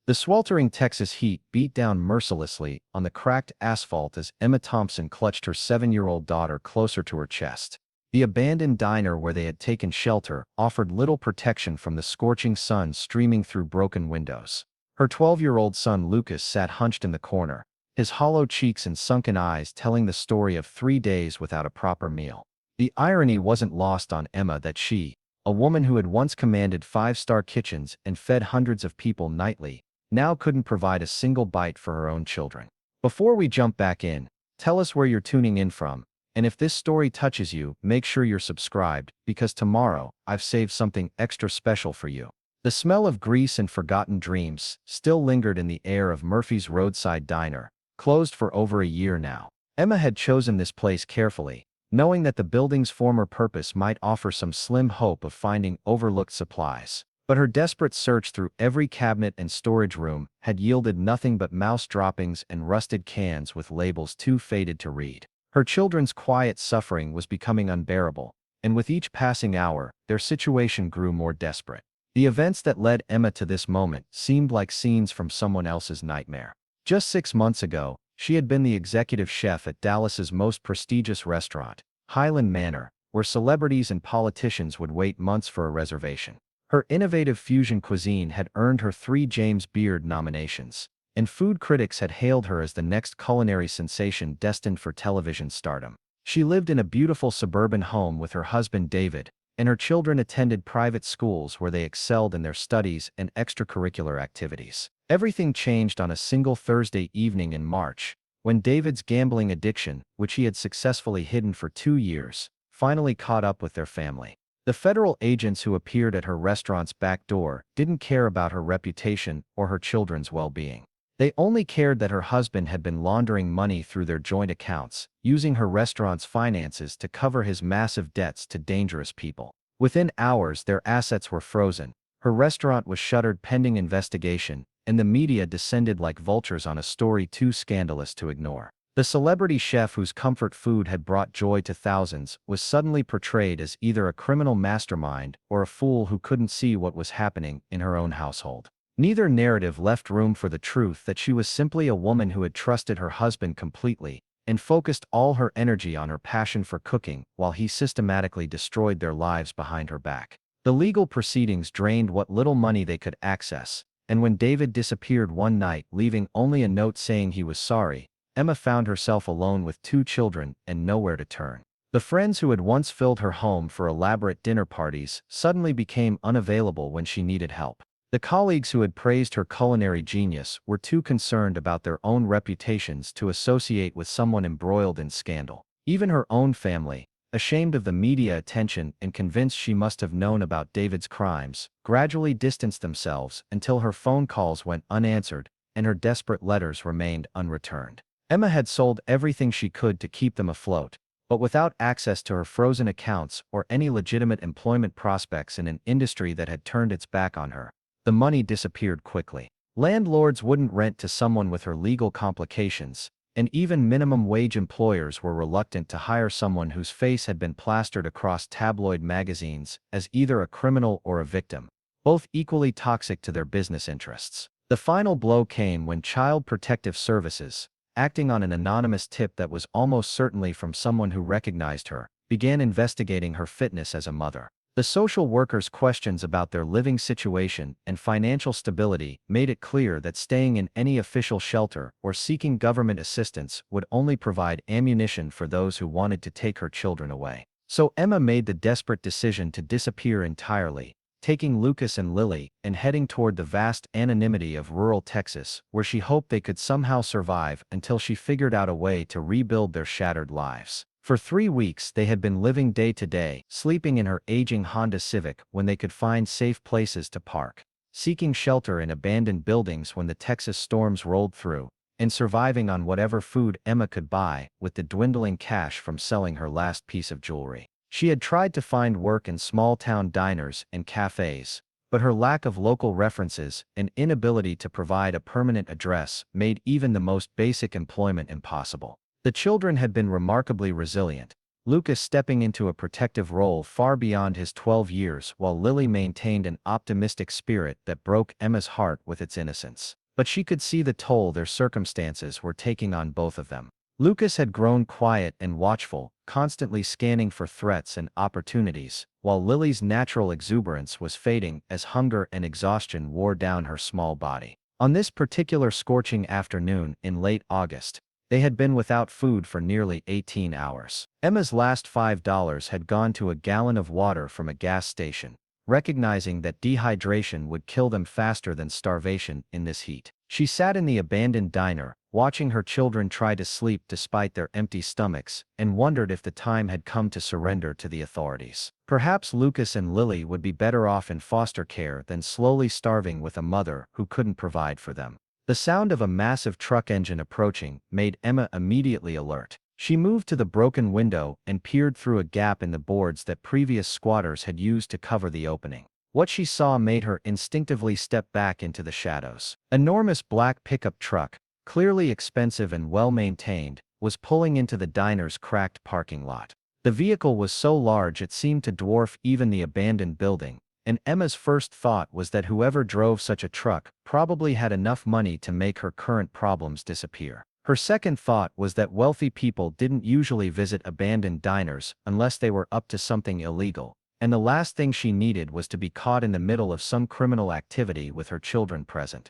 The sweltering Texas heat beat down mercilessly on the cracked asphalt as Emma Thompson clutched her 7-year-old daughter closer to her chest. The abandoned diner where they had taken shelter offered little protection from the scorching sun streaming through broken windows. Her 12-year-old son Lucas sat hunched in the corner, his hollow cheeks and sunken eyes telling the story of 3 days without a proper meal. The irony wasn't lost on Emma that she, a woman who had once commanded 5-star kitchens and fed hundreds of people nightly, now couldn't provide a single bite for her own children. Before we jump back in, tell us where you're tuning in from, and if this story touches you, make sure you're subscribed, because tomorrow, I've saved something extra special for you. The smell of grease and forgotten dreams still lingered in the air of Murphy's Roadside Diner, closed for over a year now. Emma had chosen this place carefully, knowing that the building's former purpose might offer some slim hope of finding overlooked supplies. But her desperate search through every cabinet and storage room had yielded nothing but mouse droppings and rusted cans with labels too faded to read. Her children's quiet suffering was becoming unbearable, and with each passing hour, their situation grew more desperate. The events that led Emma to this moment seemed like scenes from someone else's nightmare. Just 6 months ago, she had been the executive chef at Dallas's most prestigious restaurant, Highland Manor, where celebrities and politicians would wait months for a reservation. Her innovative fusion cuisine had earned her 3 James Beard nominations, and food critics had hailed her as the next culinary sensation destined for television stardom. She lived in a beautiful suburban home with her husband David, and her children attended private schools where they excelled in their studies and extracurricular activities. Everything changed on a single Thursday evening in March, when David's gambling addiction, which he had successfully hidden for 2 years, finally caught up with their family. The federal agents who appeared at her restaurant's back door didn't care about her reputation or her children's well-being. They only cared that her husband had been laundering money through their joint accounts, using her restaurant's finances to cover his massive debts to dangerous people. Within hours, their assets were frozen, her restaurant was shuttered pending investigation, and the media descended like vultures on a story too scandalous to ignore. The celebrity chef whose comfort food had brought joy to thousands was suddenly portrayed as either a criminal mastermind or a fool who couldn't see what was happening in her own household. Neither narrative left room for the truth that she was simply a woman who had trusted her husband completely and focused all her energy on her passion for cooking while he systematically destroyed their lives behind her back. The legal proceedings drained what little money they could access, and when David disappeared one night leaving only a note saying he was sorry, Emma found herself alone with 2 children and nowhere to turn. The friends who had once filled her home for elaborate dinner parties suddenly became unavailable when she needed help. The colleagues who had praised her culinary genius were too concerned about their own reputations to associate with someone embroiled in scandal. Even her own family, ashamed of the media attention and convinced she must have known about David's crimes, gradually distanced themselves until her phone calls went unanswered and her desperate letters remained unreturned. Emma had sold everything she could to keep them afloat, but without access to her frozen accounts or any legitimate employment prospects in an industry that had turned its back on her, the money disappeared quickly. Landlords wouldn't rent to someone with her legal complications, and even minimum wage employers were reluctant to hire someone whose face had been plastered across tabloid magazines as either a criminal or a victim, both equally toxic to their business interests. The final blow came when Child Protective Services, acting on an anonymous tip that was almost certainly from someone who recognized her, began investigating her fitness as a mother. The social workers' questions about their living situation and financial stability made it clear that staying in any official shelter or seeking government assistance would only provide ammunition for those who wanted to take her children away. So Emma made the desperate decision to disappear entirely, taking Lucas and Lily and heading toward the vast anonymity of rural Texas, where she hoped they could somehow survive until she figured out a way to rebuild their shattered lives. For 3 weeks they had been living day to day, sleeping in her aging Honda Civic when they could find safe places to park, seeking shelter in abandoned buildings when the Texas storms rolled through, and surviving on whatever food Emma could buy with the dwindling cash from selling her last piece of jewelry. She had tried to find work in small-town diners and cafes, but her lack of local references and inability to provide a permanent address made even the most basic employment impossible. The children had been remarkably resilient, Lucas stepping into a protective role far beyond his 12 years while Lily maintained an optimistic spirit that broke Emma's heart with its innocence. But she could see the toll their circumstances were taking on both of them. Lucas had grown quiet and watchful, constantly scanning for threats and opportunities, while Lily's natural exuberance was fading as hunger and exhaustion wore down her small body. On this particular scorching afternoon in late August, they had been without food for nearly 18 hours. Emma's last $5 had gone to a gallon of water from a gas station, recognizing that dehydration would kill them faster than starvation in this heat. She sat in the abandoned diner, watching her children try to sleep despite their empty stomachs, and wondered if the time had come to surrender to the authorities. Perhaps Lucas and Lily would be better off in foster care than slowly starving with a mother who couldn't provide for them. The sound of a massive truck engine approaching made Emma immediately alert. She moved to the broken window and peered through a gap in the boards that previous squatters had used to cover the opening. What she saw made her instinctively step back into the shadows. An enormous black pickup truck, clearly expensive and well-maintained, was pulling into the diner's cracked parking lot. The vehicle was so large it seemed to dwarf even the abandoned building, and Emma's first thought was that whoever drove such a truck probably had enough money to make her current problems disappear. Her second thought was that wealthy people didn't usually visit abandoned diners unless they were up to something illegal, and the last thing she needed was to be caught in the middle of some criminal activity with her children present.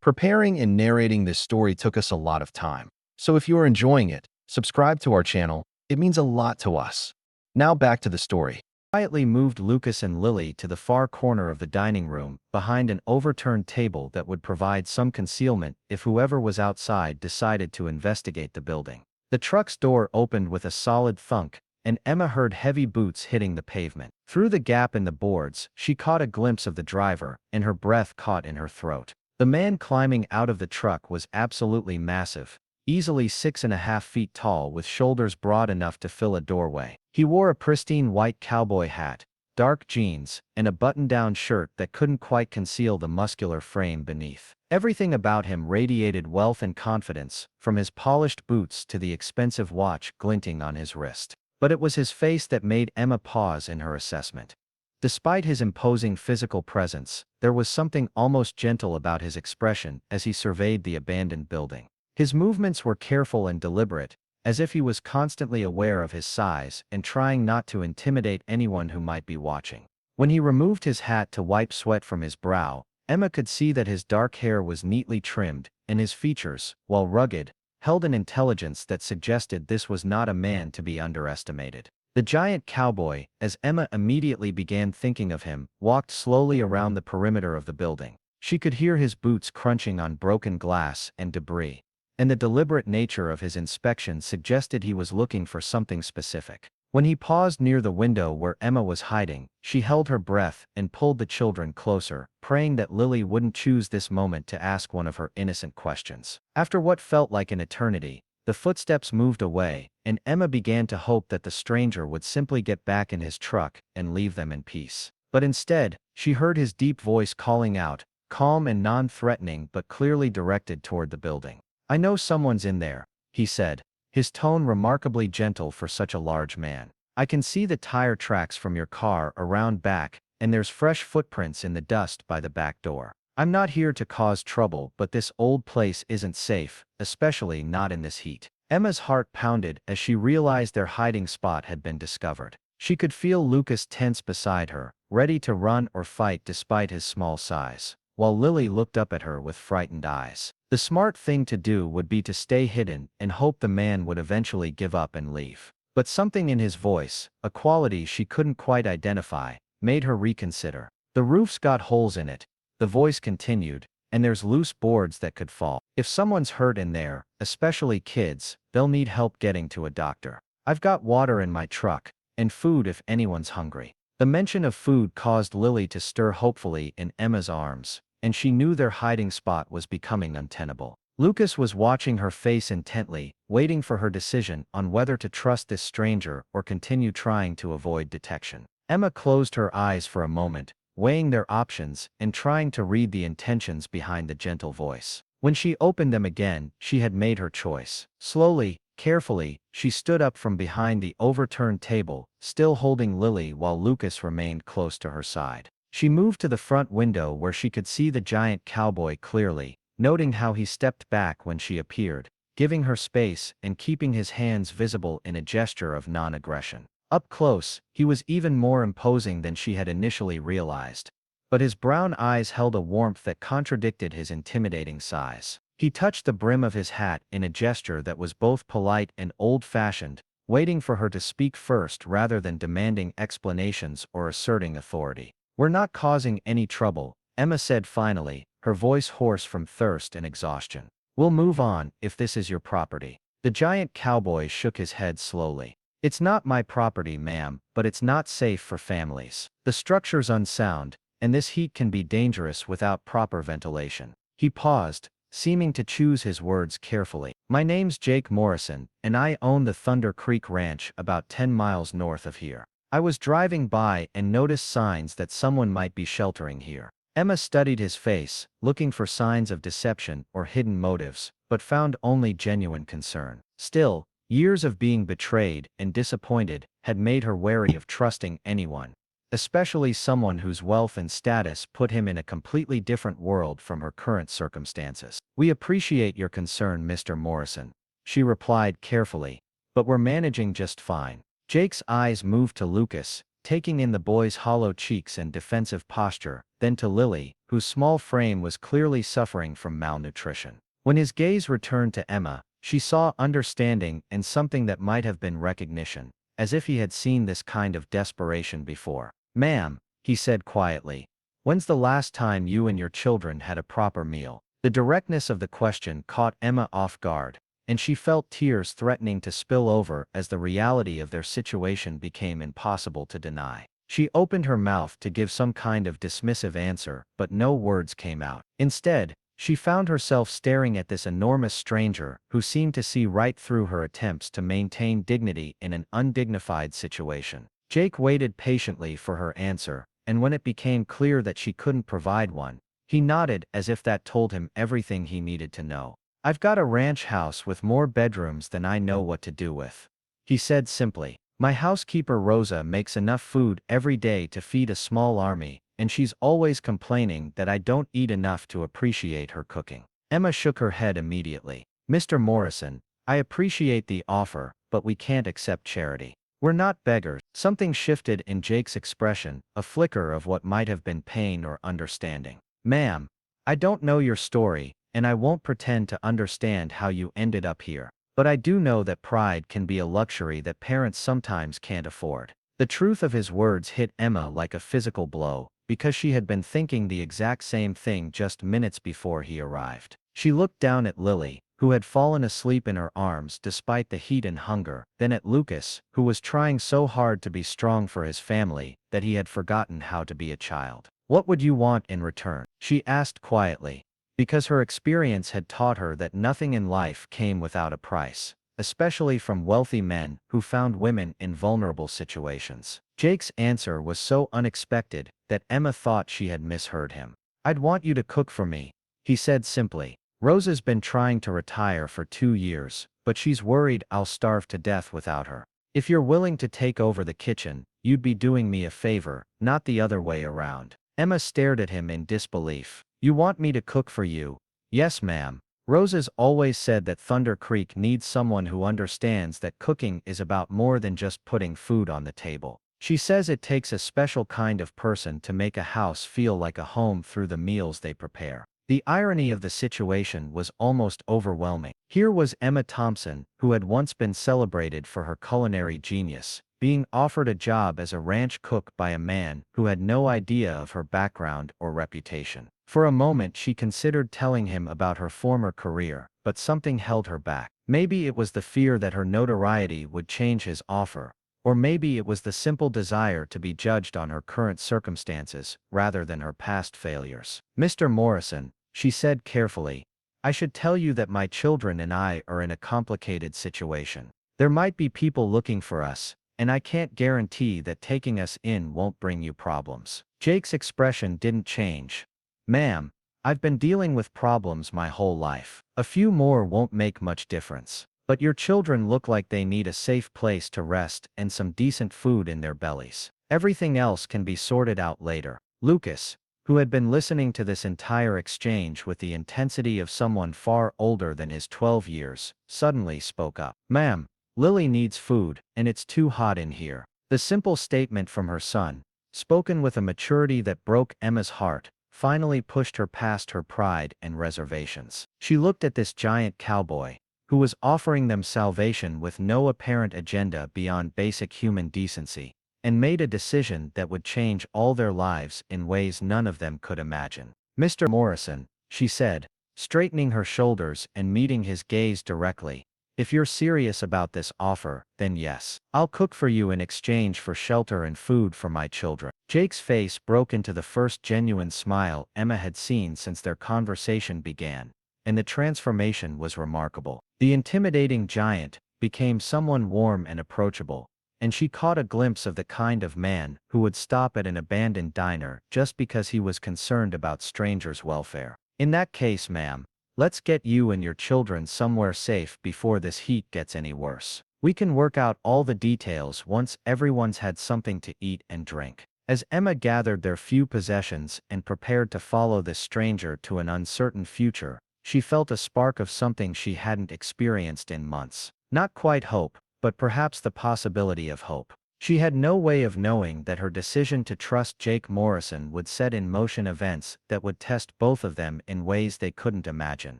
Preparing and narrating this story took us a lot of time, so if you are enjoying it, subscribe to our channel. It means a lot to us. Now back to the story. Quietly moved Lucas and Lily to the far corner of the dining room, behind an overturned table that would provide some concealment if whoever was outside decided to investigate the building. The truck's door opened with a solid thunk, and Emma heard heavy boots hitting the pavement. Through the gap in the boards, she caught a glimpse of the driver, and her breath caught in her throat. The man climbing out of the truck was absolutely massive, easily 6.5 feet tall with shoulders broad enough to fill a doorway. He wore a pristine white cowboy hat, dark jeans, and a button-down shirt that couldn't quite conceal the muscular frame beneath. Everything about him radiated wealth and confidence, from his polished boots to the expensive watch glinting on his wrist. But it was his face that made Emma pause in her assessment. Despite his imposing physical presence, there was something almost gentle about his expression as he surveyed the abandoned building. His movements were careful and deliberate, as if he was constantly aware of his size and trying not to intimidate anyone who might be watching. When he removed his hat to wipe sweat from his brow, Emma could see that his dark hair was neatly trimmed, and his features, while rugged, held an intelligence that suggested this was not a man to be underestimated. The giant cowboy, as Emma immediately began thinking of him, walked slowly around the perimeter of the building. She could hear his boots crunching on broken glass and debris, and the deliberate nature of his inspection suggested he was looking for something specific. When he paused near the window where Emma was hiding, she held her breath and pulled the children closer, praying that Lily wouldn't choose this moment to ask one of her innocent questions. After what felt like an eternity, the footsteps moved away, and Emma began to hope that the stranger would simply get back in his truck and leave them in peace. But instead, she heard his deep voice calling out, calm and non-threatening but clearly directed toward the building. "I know someone's in there," he said, his tone remarkably gentle for such a large man. "I can see the tire tracks from your car around back, and there's fresh footprints in the dust by the back door. I'm not here to cause trouble, but this old place isn't safe, especially not in this heat." Emma's heart pounded as she realized their hiding spot had been discovered. She could feel Lucas tense beside her, ready to run or fight despite his small size, while Lily looked up at her with frightened eyes. The smart thing to do would be to stay hidden and hope the man would eventually give up and leave. But something in his voice, a quality she couldn't quite identify, made her reconsider. "The roof's got holes in it," the voice continued, "and there's loose boards that could fall. If someone's hurt in there, especially kids, they'll need help getting to a doctor. I've got water in my truck, and food if anyone's hungry." The mention of food caused Lily to stir hopefully in Emma's arms, and she knew their hiding spot was becoming untenable. Lucas was watching her face intently, waiting for her decision on whether to trust this stranger or continue trying to avoid detection. Emma closed her eyes for a moment, weighing their options and trying to read the intentions behind the gentle voice. When she opened them again, she had made her choice. Slowly, Carefully, she stood up from behind the overturned table, still holding Lily while Lucas remained close to her side. She moved to the front window where she could see the giant cowboy clearly, noting how he stepped back when she appeared, giving her space and keeping his hands visible in a gesture of non-aggression. Up close, he was even more imposing than she had initially realized. But his brown eyes held a warmth that contradicted his intimidating size. He touched the brim of his hat in a gesture that was both polite and old-fashioned, waiting for her to speak first rather than demanding explanations or asserting authority. "We're not causing any trouble," Emma said finally, her voice hoarse from thirst and exhaustion. "We'll move on if this is your property." The giant cowboy shook his head slowly. "It's not my property, ma'am, but it's not safe for families. The structure's unsound, and this heat can be dangerous without proper ventilation." He paused, seeming to choose his words carefully. "My name's Jake Morrison, and I own the Thunder Creek Ranch about 10 miles north of here. I was driving by and noticed signs that someone might be sheltering here." Emma studied his face, looking for signs of deception or hidden motives, but found only genuine concern. Still, years of being betrayed and disappointed had made her wary of trusting anyone, especially someone whose wealth and status put him in a completely different world from her current circumstances. "We appreciate your concern, Mr. Morrison," she replied carefully, "but we're managing just fine." Jake's eyes moved to Lucas, taking in the boy's hollow cheeks and defensive posture, then to Lily, whose small frame was clearly suffering from malnutrition. When his gaze returned to Emma, she saw understanding and something that might have been recognition, as if he had seen this kind of desperation before. "Ma'am," he said quietly, "when's the last time you and your children had a proper meal?" The directness of the question caught Emma off guard, and she felt tears threatening to spill over as the reality of their situation became impossible to deny. She opened her mouth to give some kind of dismissive answer, but no words came out. Instead, she found herself staring at this enormous stranger who seemed to see right through her attempts to maintain dignity in an undignified situation. Jake waited patiently for her answer, and when it became clear that she couldn't provide one, he nodded as if that told him everything he needed to know. "I've got a ranch house with more bedrooms than I know what to do with," he said simply. "My housekeeper Rosa makes enough food every day to feed a small army, and she's always complaining that I don't eat enough to appreciate her cooking." Emma shook her head immediately. "Mr. Morrison, I appreciate the offer, but we can't accept charity. We're not beggars." Something shifted in Jake's expression, a flicker of what might have been pain or understanding. "Ma'am, I don't know your story, and I won't pretend to understand how you ended up here. But I do know that pride can be a luxury that parents sometimes can't afford." The truth of his words hit Emma like a physical blow, because she had been thinking the exact same thing just minutes before he arrived. She looked down at Lily, who had fallen asleep in her arms despite the heat and hunger, then at Lucas, who was trying so hard to be strong for his family that he had forgotten how to be a child. "What would you want in return?" she asked quietly, because her experience had taught her that nothing in life came without a price, especially from wealthy men who found women in vulnerable situations. Jake's answer was so unexpected that Emma thought she had misheard him. "I'd want you to cook for me," he said simply. "Rosa's been trying to retire for 2 years, but she's worried I'll starve to death without her. If you're willing to take over the kitchen, you'd be doing me a favor, not the other way around." Emma stared at him in disbelief. "You want me to cook for you?" "Yes, ma'am. Rosa's always said that Thunder Creek needs someone who understands that cooking is about more than just putting food on the table. She says it takes a special kind of person to make a house feel like a home through the meals they prepare." The irony of the situation was almost overwhelming. Here was Emma Thompson, who had once been celebrated for her culinary genius, being offered a job as a ranch cook by a man who had no idea of her background or reputation. For a moment she considered telling him about her former career, but something held her back. Maybe it was the fear that her notoriety would change his offer, or maybe it was the simple desire to be judged on her current circumstances rather than her past failures. "Mr. Morrison," she said carefully, "I should tell you that my children and I are in a complicated situation. There might be people looking for us, and I can't guarantee that taking us in won't bring you problems." Jake's expression didn't change. "Ma'am, I've been dealing with problems my whole life. A few more won't make much difference." But your children look like they need a safe place to rest and some decent food in their bellies. Everything else can be sorted out later. Lucas, who had been listening to this entire exchange with the intensity of someone far older than his 12 years, suddenly spoke up. Ma'am, Lily needs food, and it's too hot in here. The simple statement from her son, spoken with a maturity that broke Emma's heart, finally pushed her past her pride and reservations. She looked at this giant cowboy, who was offering them salvation with no apparent agenda beyond basic human decency, and made a decision that would change all their lives in ways none of them could imagine. Mr. Morrison, she said, straightening her shoulders and meeting his gaze directly, if you're serious about this offer, then yes. I'll cook for you in exchange for shelter and food for my children. Jake's face broke into the first genuine smile Emma had seen since their conversation began, and the transformation was remarkable. The intimidating giant became someone warm and approachable, and she caught a glimpse of the kind of man who would stop at an abandoned diner just because he was concerned about strangers' welfare. In that case, ma'am, let's get you and your children somewhere safe before this heat gets any worse. We can work out all the details once everyone's had something to eat and drink. As Emma gathered their few possessions and prepared to follow this stranger to an uncertain future, she felt a spark of something she hadn't experienced in months. Not quite hope, but perhaps the possibility of hope. She had no way of knowing that her decision to trust Jake Morrison would set in motion events that would test both of them in ways they couldn't imagine,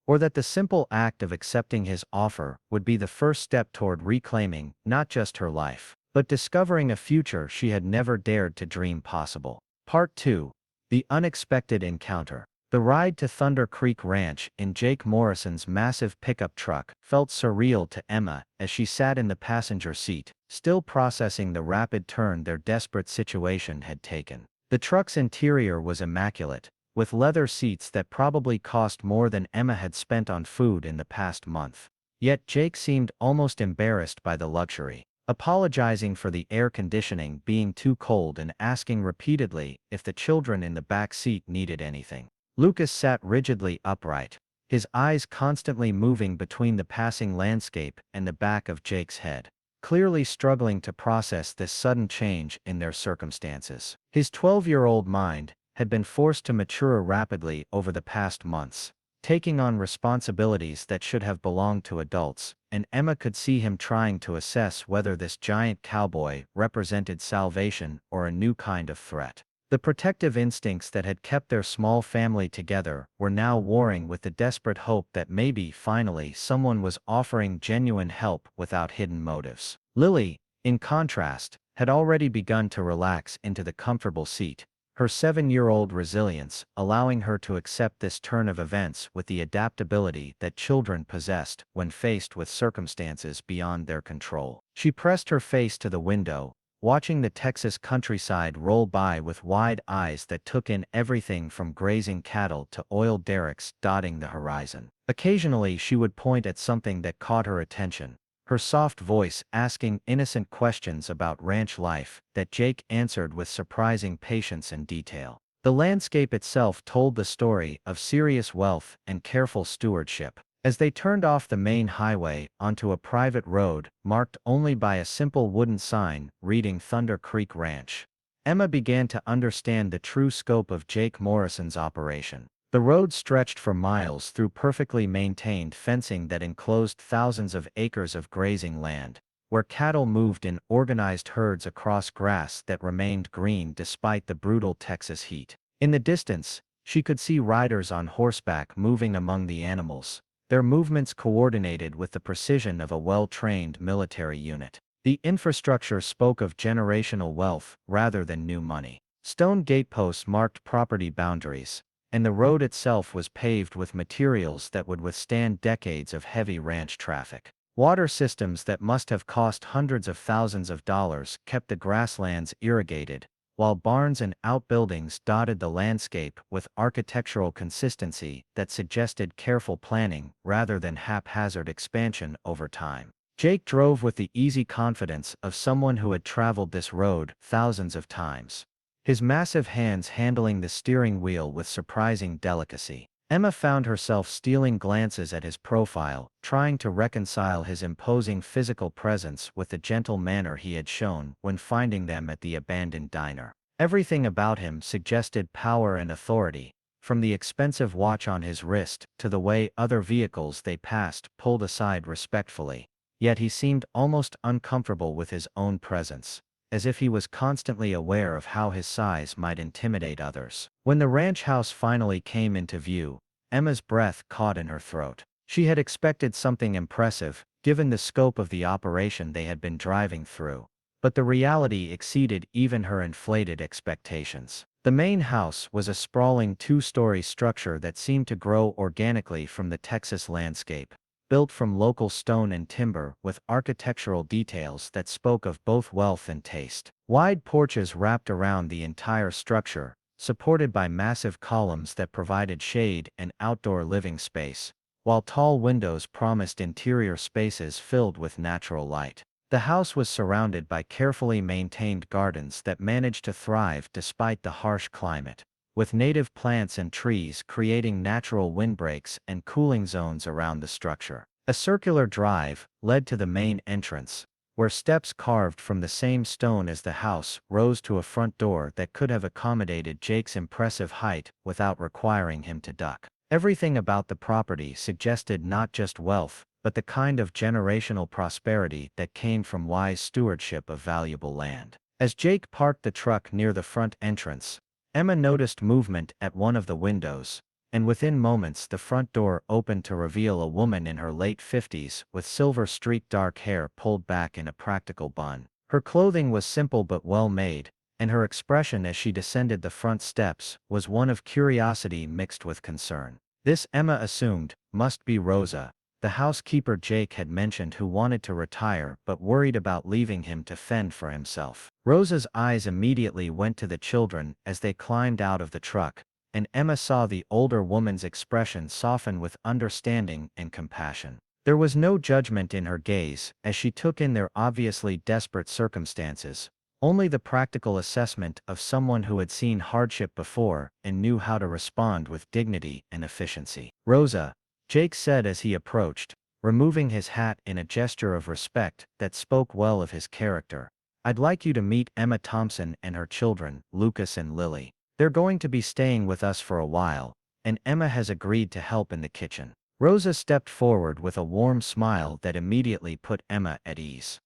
or that the simple act of accepting his offer would be the first step toward reclaiming not just her life, but discovering a future she had never dared to dream possible. Part 2. The Unexpected Encounter. The ride to Thunder Creek Ranch in Jake Morrison's massive pickup truck felt surreal to Emma as she sat in the passenger seat, still processing the rapid turn their desperate situation had taken. The truck's interior was immaculate, with leather seats that probably cost more than Emma had spent on food in the past month. Yet Jake seemed almost embarrassed by the luxury, apologizing for the air conditioning being too cold and asking repeatedly if the children in the back seat needed anything. Lucas sat rigidly upright, his eyes constantly moving between the passing landscape and the back of Jake's head, clearly struggling to process this sudden change in their circumstances. His 12-year-old mind had been forced to mature rapidly over the past months, taking on responsibilities that should have belonged to adults, and Emma could see him trying to assess whether this giant cowboy represented salvation or a new kind of threat. The protective instincts that had kept their small family together were now warring with the desperate hope that maybe, finally, someone was offering genuine help without hidden motives. Lily, in contrast, had already begun to relax into the comfortable seat, her 7-year-old resilience allowing her to accept this turn of events with the adaptability that children possessed when faced with circumstances beyond their control. She pressed her face to the window, watching the Texas countryside roll by with wide eyes that took in everything from grazing cattle to oil derricks dotting the horizon. Occasionally she would point at something that caught her attention, her soft voice asking innocent questions about ranch life that Jake answered with surprising patience and detail. The landscape itself told the story of serious wealth and careful stewardship. As they turned off the main highway onto a private road marked only by a simple wooden sign reading Thunder Creek Ranch, Emma began to understand the true scope of Jake Morrison's operation. The road stretched for miles through perfectly maintained fencing that enclosed thousands of acres of grazing land, where cattle moved in organized herds across grass that remained green despite the brutal Texas heat. In the distance, she could see riders on horseback moving among the animals, their movements coordinated with the precision of a well-trained military unit. The infrastructure spoke of generational wealth rather than new money. Stone gateposts marked property boundaries, and the road itself was paved with materials that would withstand decades of heavy ranch traffic. Water systems that must have cost hundreds of thousands of dollars kept the grasslands irrigated, while barns and outbuildings dotted the landscape with architectural consistency that suggested careful planning rather than haphazard expansion over time. Jake drove with the easy confidence of someone who had traveled this road thousands of times, his massive hands handling the steering wheel with surprising delicacy. Emma found herself stealing glances at his profile, trying to reconcile his imposing physical presence with the gentle manner he had shown when finding them at the abandoned diner. Everything about him suggested power and authority, from the expensive watch on his wrist to the way other vehicles they passed pulled aside respectfully. Yet he seemed almost uncomfortable with his own presence, as if he was constantly aware of how his size might intimidate others. When the ranch house finally came into view, Emma's breath caught in her throat. She had expected something impressive, given the scope of the operation they had been driving through, but the reality exceeded even her inflated expectations. The main house was a sprawling two-story structure that seemed to grow organically from the Texas landscape, built from local stone and timber with architectural details that spoke of both wealth and taste. Wide porches wrapped around the entire structure, supported by massive columns that provided shade and outdoor living space, while tall windows promised interior spaces filled with natural light. The house was surrounded by carefully maintained gardens that managed to thrive despite the harsh climate, with native plants and trees creating natural windbreaks and cooling zones around the structure. A circular drive led to the main entrance, where steps carved from the same stone as the house rose to a front door that could have accommodated Jake's impressive height without requiring him to duck. Everything about the property suggested not just wealth, but the kind of generational prosperity that came from wise stewardship of valuable land. As Jake parked the truck near the front entrance, Emma noticed movement at one of the windows, and within moments the front door opened to reveal a woman in her late 50s with silver-streaked dark hair pulled back in a practical bun. Her clothing was simple but well-made, and her expression as she descended the front steps was one of curiosity mixed with concern. This, Emma assumed, must be Rosa, the housekeeper Jake had mentioned, who wanted to retire but worried about leaving him to fend for himself. Rosa's eyes immediately went to the children as they climbed out of the truck, and Emma saw the older woman's expression soften with understanding and compassion. There was no judgment in her gaze as she took in their obviously desperate circumstances, only the practical assessment of someone who had seen hardship before and knew how to respond with dignity and efficiency. "Rosa," Jake said as he approached, removing his hat in a gesture of respect that spoke well of his character, "I'd like you to meet Emma Thompson and her children, Lucas and Lily. They're going to be staying with us for a while, and Emma has agreed to help in the kitchen." Rosa stepped forward with a warm smile that immediately put Emma at ease.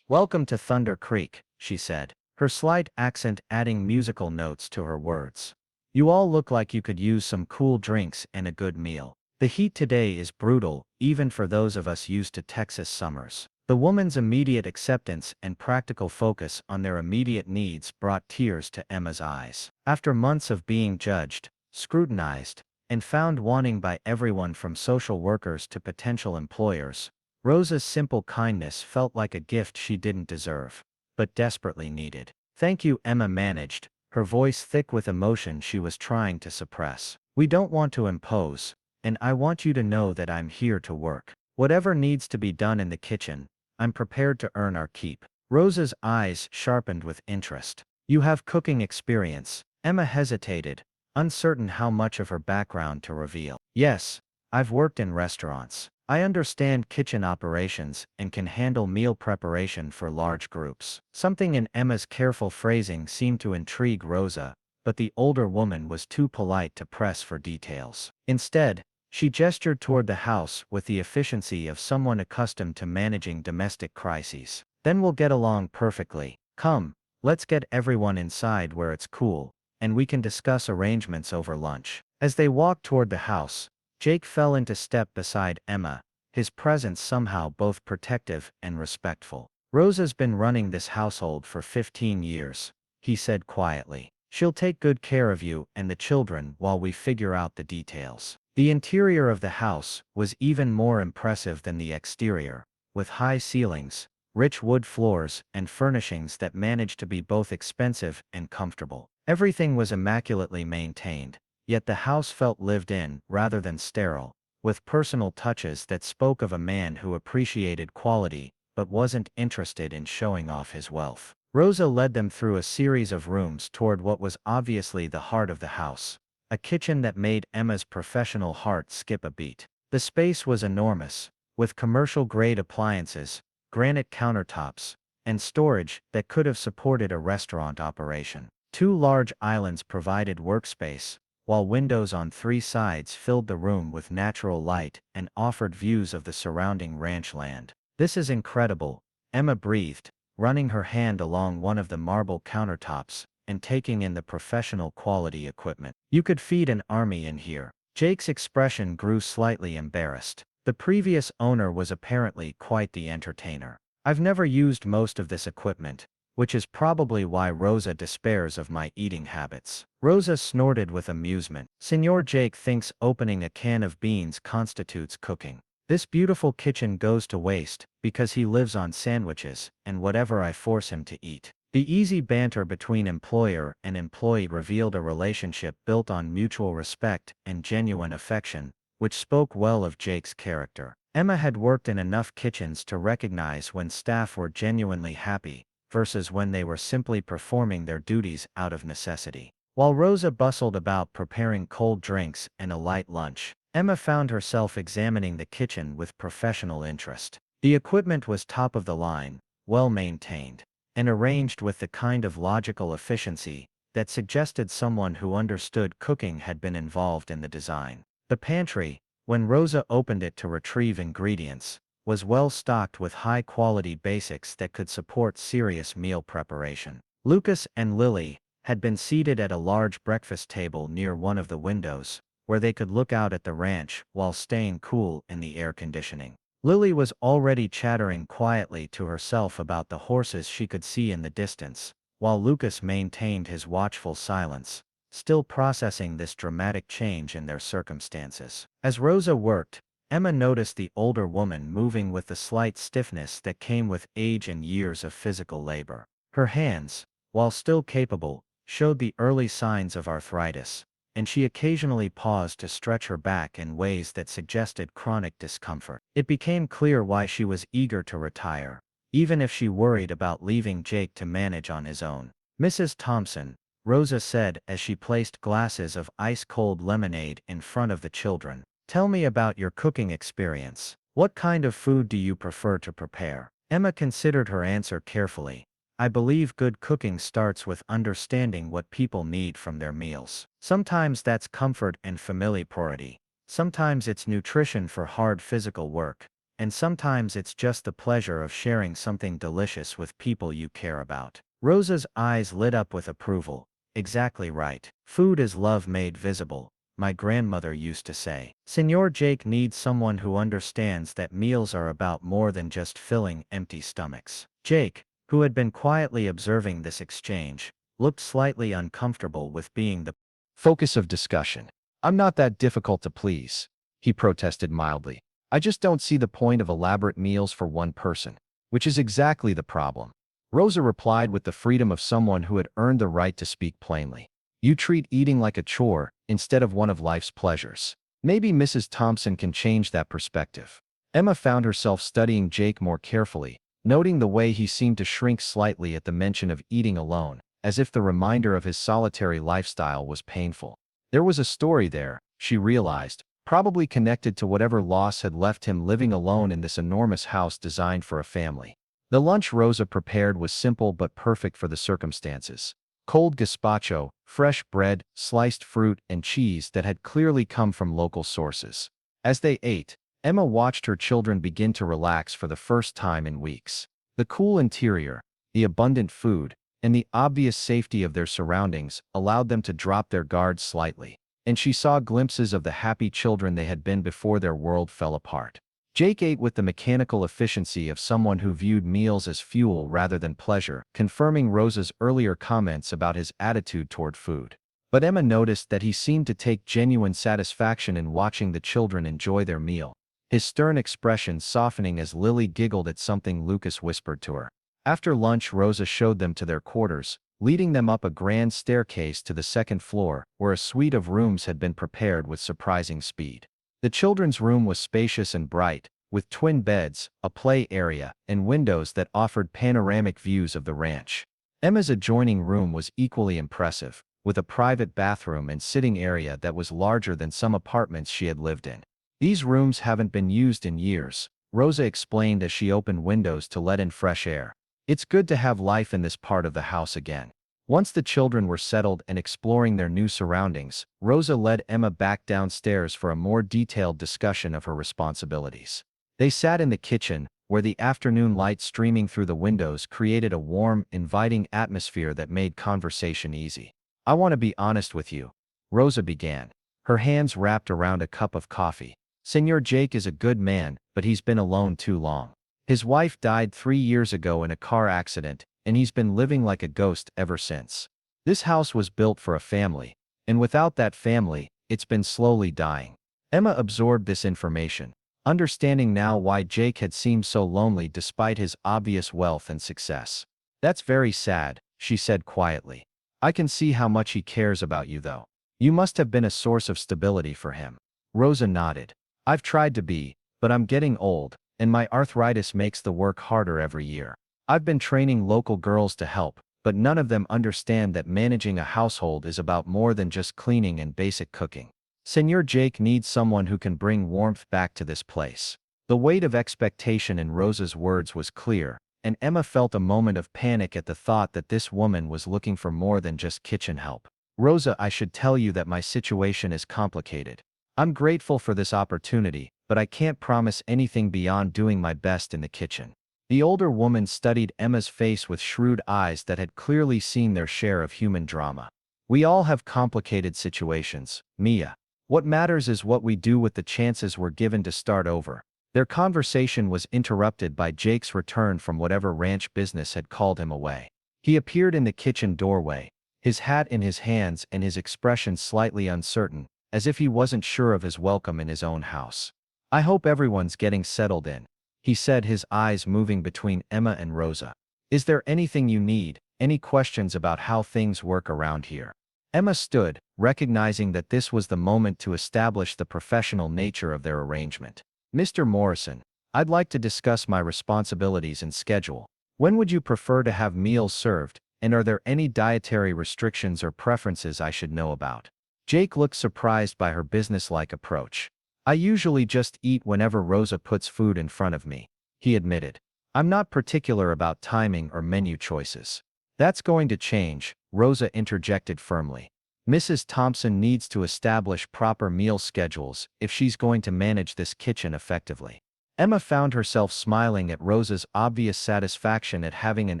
"Welcome to Thunder Creek," she said, her slight accent adding musical notes to her words. "You all look like you could use some cool drinks and a good meal. The heat today is brutal, even for those of us used to Texas summers." The woman's immediate acceptance and practical focus on their immediate needs brought tears to Emma's eyes. After months of being judged, scrutinized, and found wanting by everyone from social workers to potential employers, Rosa's simple kindness felt like a gift she didn't deserve, but desperately needed. "Thank you," Emma managed, her voice thick with emotion she was trying to suppress. "We don't want to impose, and I want you to know that I'm here to work. Whatever needs to be done in the kitchen, I'm prepared to earn our keep." Rosa's eyes sharpened with interest. "You have cooking experience?" Emma hesitated, uncertain how much of her background to reveal. "Yes, I've worked in restaurants. I understand kitchen operations and can handle meal preparation for large groups." Something in Emma's careful phrasing seemed to intrigue Rosa, but the older woman was too polite to press for details. Instead, she gestured toward the house with the efficiency of someone accustomed to managing domestic crises. "Then we'll get along perfectly. Come, let's get everyone inside where it's cool, and we can discuss arrangements over lunch." As they walked toward the house, Jake fell into step beside Emma, his presence somehow both protective and respectful. "Rosa's been running this household for 15 years, he said quietly. "She'll take good care of you and the children while we figure out the details." The interior of the house was even more impressive than the exterior, with high ceilings, rich wood floors, and furnishings that managed to be both expensive and comfortable. Everything was immaculately maintained, yet the house felt lived in rather than sterile, with personal touches that spoke of a man who appreciated quality but wasn't interested in showing off his wealth. Rosa led them through a series of rooms toward what was obviously the heart of the house, a kitchen that made Emma's professional heart skip a beat. The space was enormous, with commercial-grade appliances, granite countertops, and storage that could have supported a restaurant operation. Two large islands provided workspace, while windows on three sides filled the room with natural light and offered views of the surrounding ranch land. "This is incredible," Emma breathed, running her hand along one of the marble countertops and taking in the professional quality equipment. "You could feed an army in here." Jake's expression grew slightly embarrassed. The previous owner was apparently quite the entertainer. "I've never used most of this equipment, which is probably why Rosa despairs of my eating habits." Rosa snorted with amusement. "Senor Jake thinks opening a can of beans constitutes cooking. This beautiful kitchen goes to waste because he lives on sandwiches and whatever I force him to eat." The easy banter between employer and employee revealed a relationship built on mutual respect and genuine affection, which spoke well of Jake's character. Emma had worked in enough kitchens to recognize when staff were genuinely happy versus when they were simply performing their duties out of necessity. While Rosa bustled about preparing cold drinks and a light lunch, Emma found herself examining the kitchen with professional interest. The equipment was top of the line, well maintained, and arranged with the kind of logical efficiency that suggested someone who understood cooking had been involved in the design. The pantry, when Rosa opened it to retrieve ingredients, was well stocked with high-quality basics that could support serious meal preparation. Lucas and Lily had been seated at a large breakfast table near one of the windows, where they could look out at the ranch while staying cool in the air conditioning. Lily was already chattering quietly to herself about the horses she could see in the distance, while Lucas maintained his watchful silence, still processing this dramatic change in their circumstances. As Rosa worked, Emma noticed the older woman moving with the slight stiffness that came with age and years of physical labor. Her hands, while still capable, showed the early signs of arthritis, and she occasionally paused to stretch her back in ways that suggested chronic discomfort. It became clear why she was eager to retire, even if she worried about leaving Jake to manage on his own. "Mrs. Thompson," Rosa said as she placed glasses of ice-cold lemonade in front of the children, "tell me about your cooking experience. What kind of food do you prefer to prepare?" Emma considered her answer carefully. "I believe good cooking starts with understanding what people need from their meals. Sometimes that's comfort and familiarity. Sometimes it's nutrition for hard physical work. And sometimes it's just the pleasure of sharing something delicious with people you care about." Rosa's eyes lit up with approval. "Exactly right. Food is love made visible, my grandmother used to say." Senor Jake needs someone who understands that meals are about more than just filling empty stomachs. Jake, who had been quietly observing this exchange, looked slightly uncomfortable with being the focus of discussion. "I'm not that difficult to please," he protested mildly. "I just don't see the point of elaborate meals for one person." "Which is exactly the problem," Rosa replied with the freedom of someone who had earned the right to speak plainly. "You treat eating like a chore instead of one of life's pleasures. Maybe Mrs. Thompson can change that perspective." Emma found herself studying Jake more carefully, noting the way he seemed to shrink slightly at the mention of eating alone, as if the reminder of his solitary lifestyle was painful. There was a story there, she realized, probably connected to whatever loss had left him living alone in this enormous house designed for a family. The lunch Rosa prepared was simple but perfect for the circumstances. Cold gazpacho, fresh bread, sliced fruit, and cheese that had clearly come from local sources. As they ate, Emma watched her children begin to relax for the first time in weeks. The cool interior, the abundant food, and the obvious safety of their surroundings allowed them to drop their guards slightly, and she saw glimpses of the happy children they had been before their world fell apart. Jake ate with the mechanical efficiency of someone who viewed meals as fuel rather than pleasure, confirming Rosa's earlier comments about his attitude toward food. But Emma noticed that he seemed to take genuine satisfaction in watching the children enjoy their meal, his stern expression softening as Lily giggled at something Lucas whispered to her. After lunch, Rosa showed them to their quarters, leading them up a grand staircase to the second floor, where a suite of rooms had been prepared with surprising speed. The children's room was spacious and bright, with twin beds, a play area, and windows that offered panoramic views of the ranch. Emma's adjoining room was equally impressive, with a private bathroom and sitting area that was larger than some apartments she had lived in. These rooms haven't been used in years, Rosa explained as she opened windows to let in fresh air. It's good to have life in this part of the house again. Once the children were settled and exploring their new surroundings, Rosa led Emma back downstairs for a more detailed discussion of her responsibilities. They sat in the kitchen, where the afternoon light streaming through the windows created a warm, inviting atmosphere that made conversation easy. "I want to be honest with you," Rosa began, her hands wrapped around a cup of coffee. "Senor Jake is a good man, but he's been alone too long. His wife died 3 years ago in a car accident, and he's been living like a ghost ever since. This house was built for a family, and without that family, it's been slowly dying." Emma absorbed this information, understanding now why Jake had seemed so lonely despite his obvious wealth and success. "That's very sad," she said quietly. "I can see how much he cares about you though. You must have been a source of stability for him." Rosa nodded. "I've tried to be, but I'm getting old, and my arthritis makes the work harder every year. I've been training local girls to help, but none of them understand that managing a household is about more than just cleaning and basic cooking. Senor Jake needs someone who can bring warmth back to this place." The weight of expectation in Rosa's words was clear, and Emma felt a moment of panic at the thought that this woman was looking for more than just kitchen help. "Rosa, I should tell you that my situation is complicated. I'm grateful for this opportunity, but I can't promise anything beyond doing my best in the kitchen." The older woman studied Emma's face with shrewd eyes that had clearly seen their share of human drama. "We all have complicated situations, Mia. What matters is what we do with the chances we're given to start over." Their conversation was interrupted by Jake's return from whatever ranch business had called him away. He appeared in the kitchen doorway, his hat in his hands and his expression slightly uncertain, as if he wasn't sure of his welcome in his own house. "I hope everyone's getting settled in," he said, his eyes moving between Emma and Rosa. "Is there anything you need, any questions about how things work around here?" Emma stood, recognizing that this was the moment to establish the professional nature of their arrangement. "Mr. Morrison, I'd like to discuss my responsibilities and schedule. When would you prefer to have meals served, and are there any dietary restrictions or preferences I should know about?" Jake looked surprised by her businesslike approach. "I usually just eat whenever Rosa puts food in front of me," he admitted. "I'm not particular about timing or menu choices." "That's going to change," Rosa interjected firmly. "Mrs. Thompson needs to establish proper meal schedules if she's going to manage this kitchen effectively." Emma found herself smiling at Rosa's obvious satisfaction at having an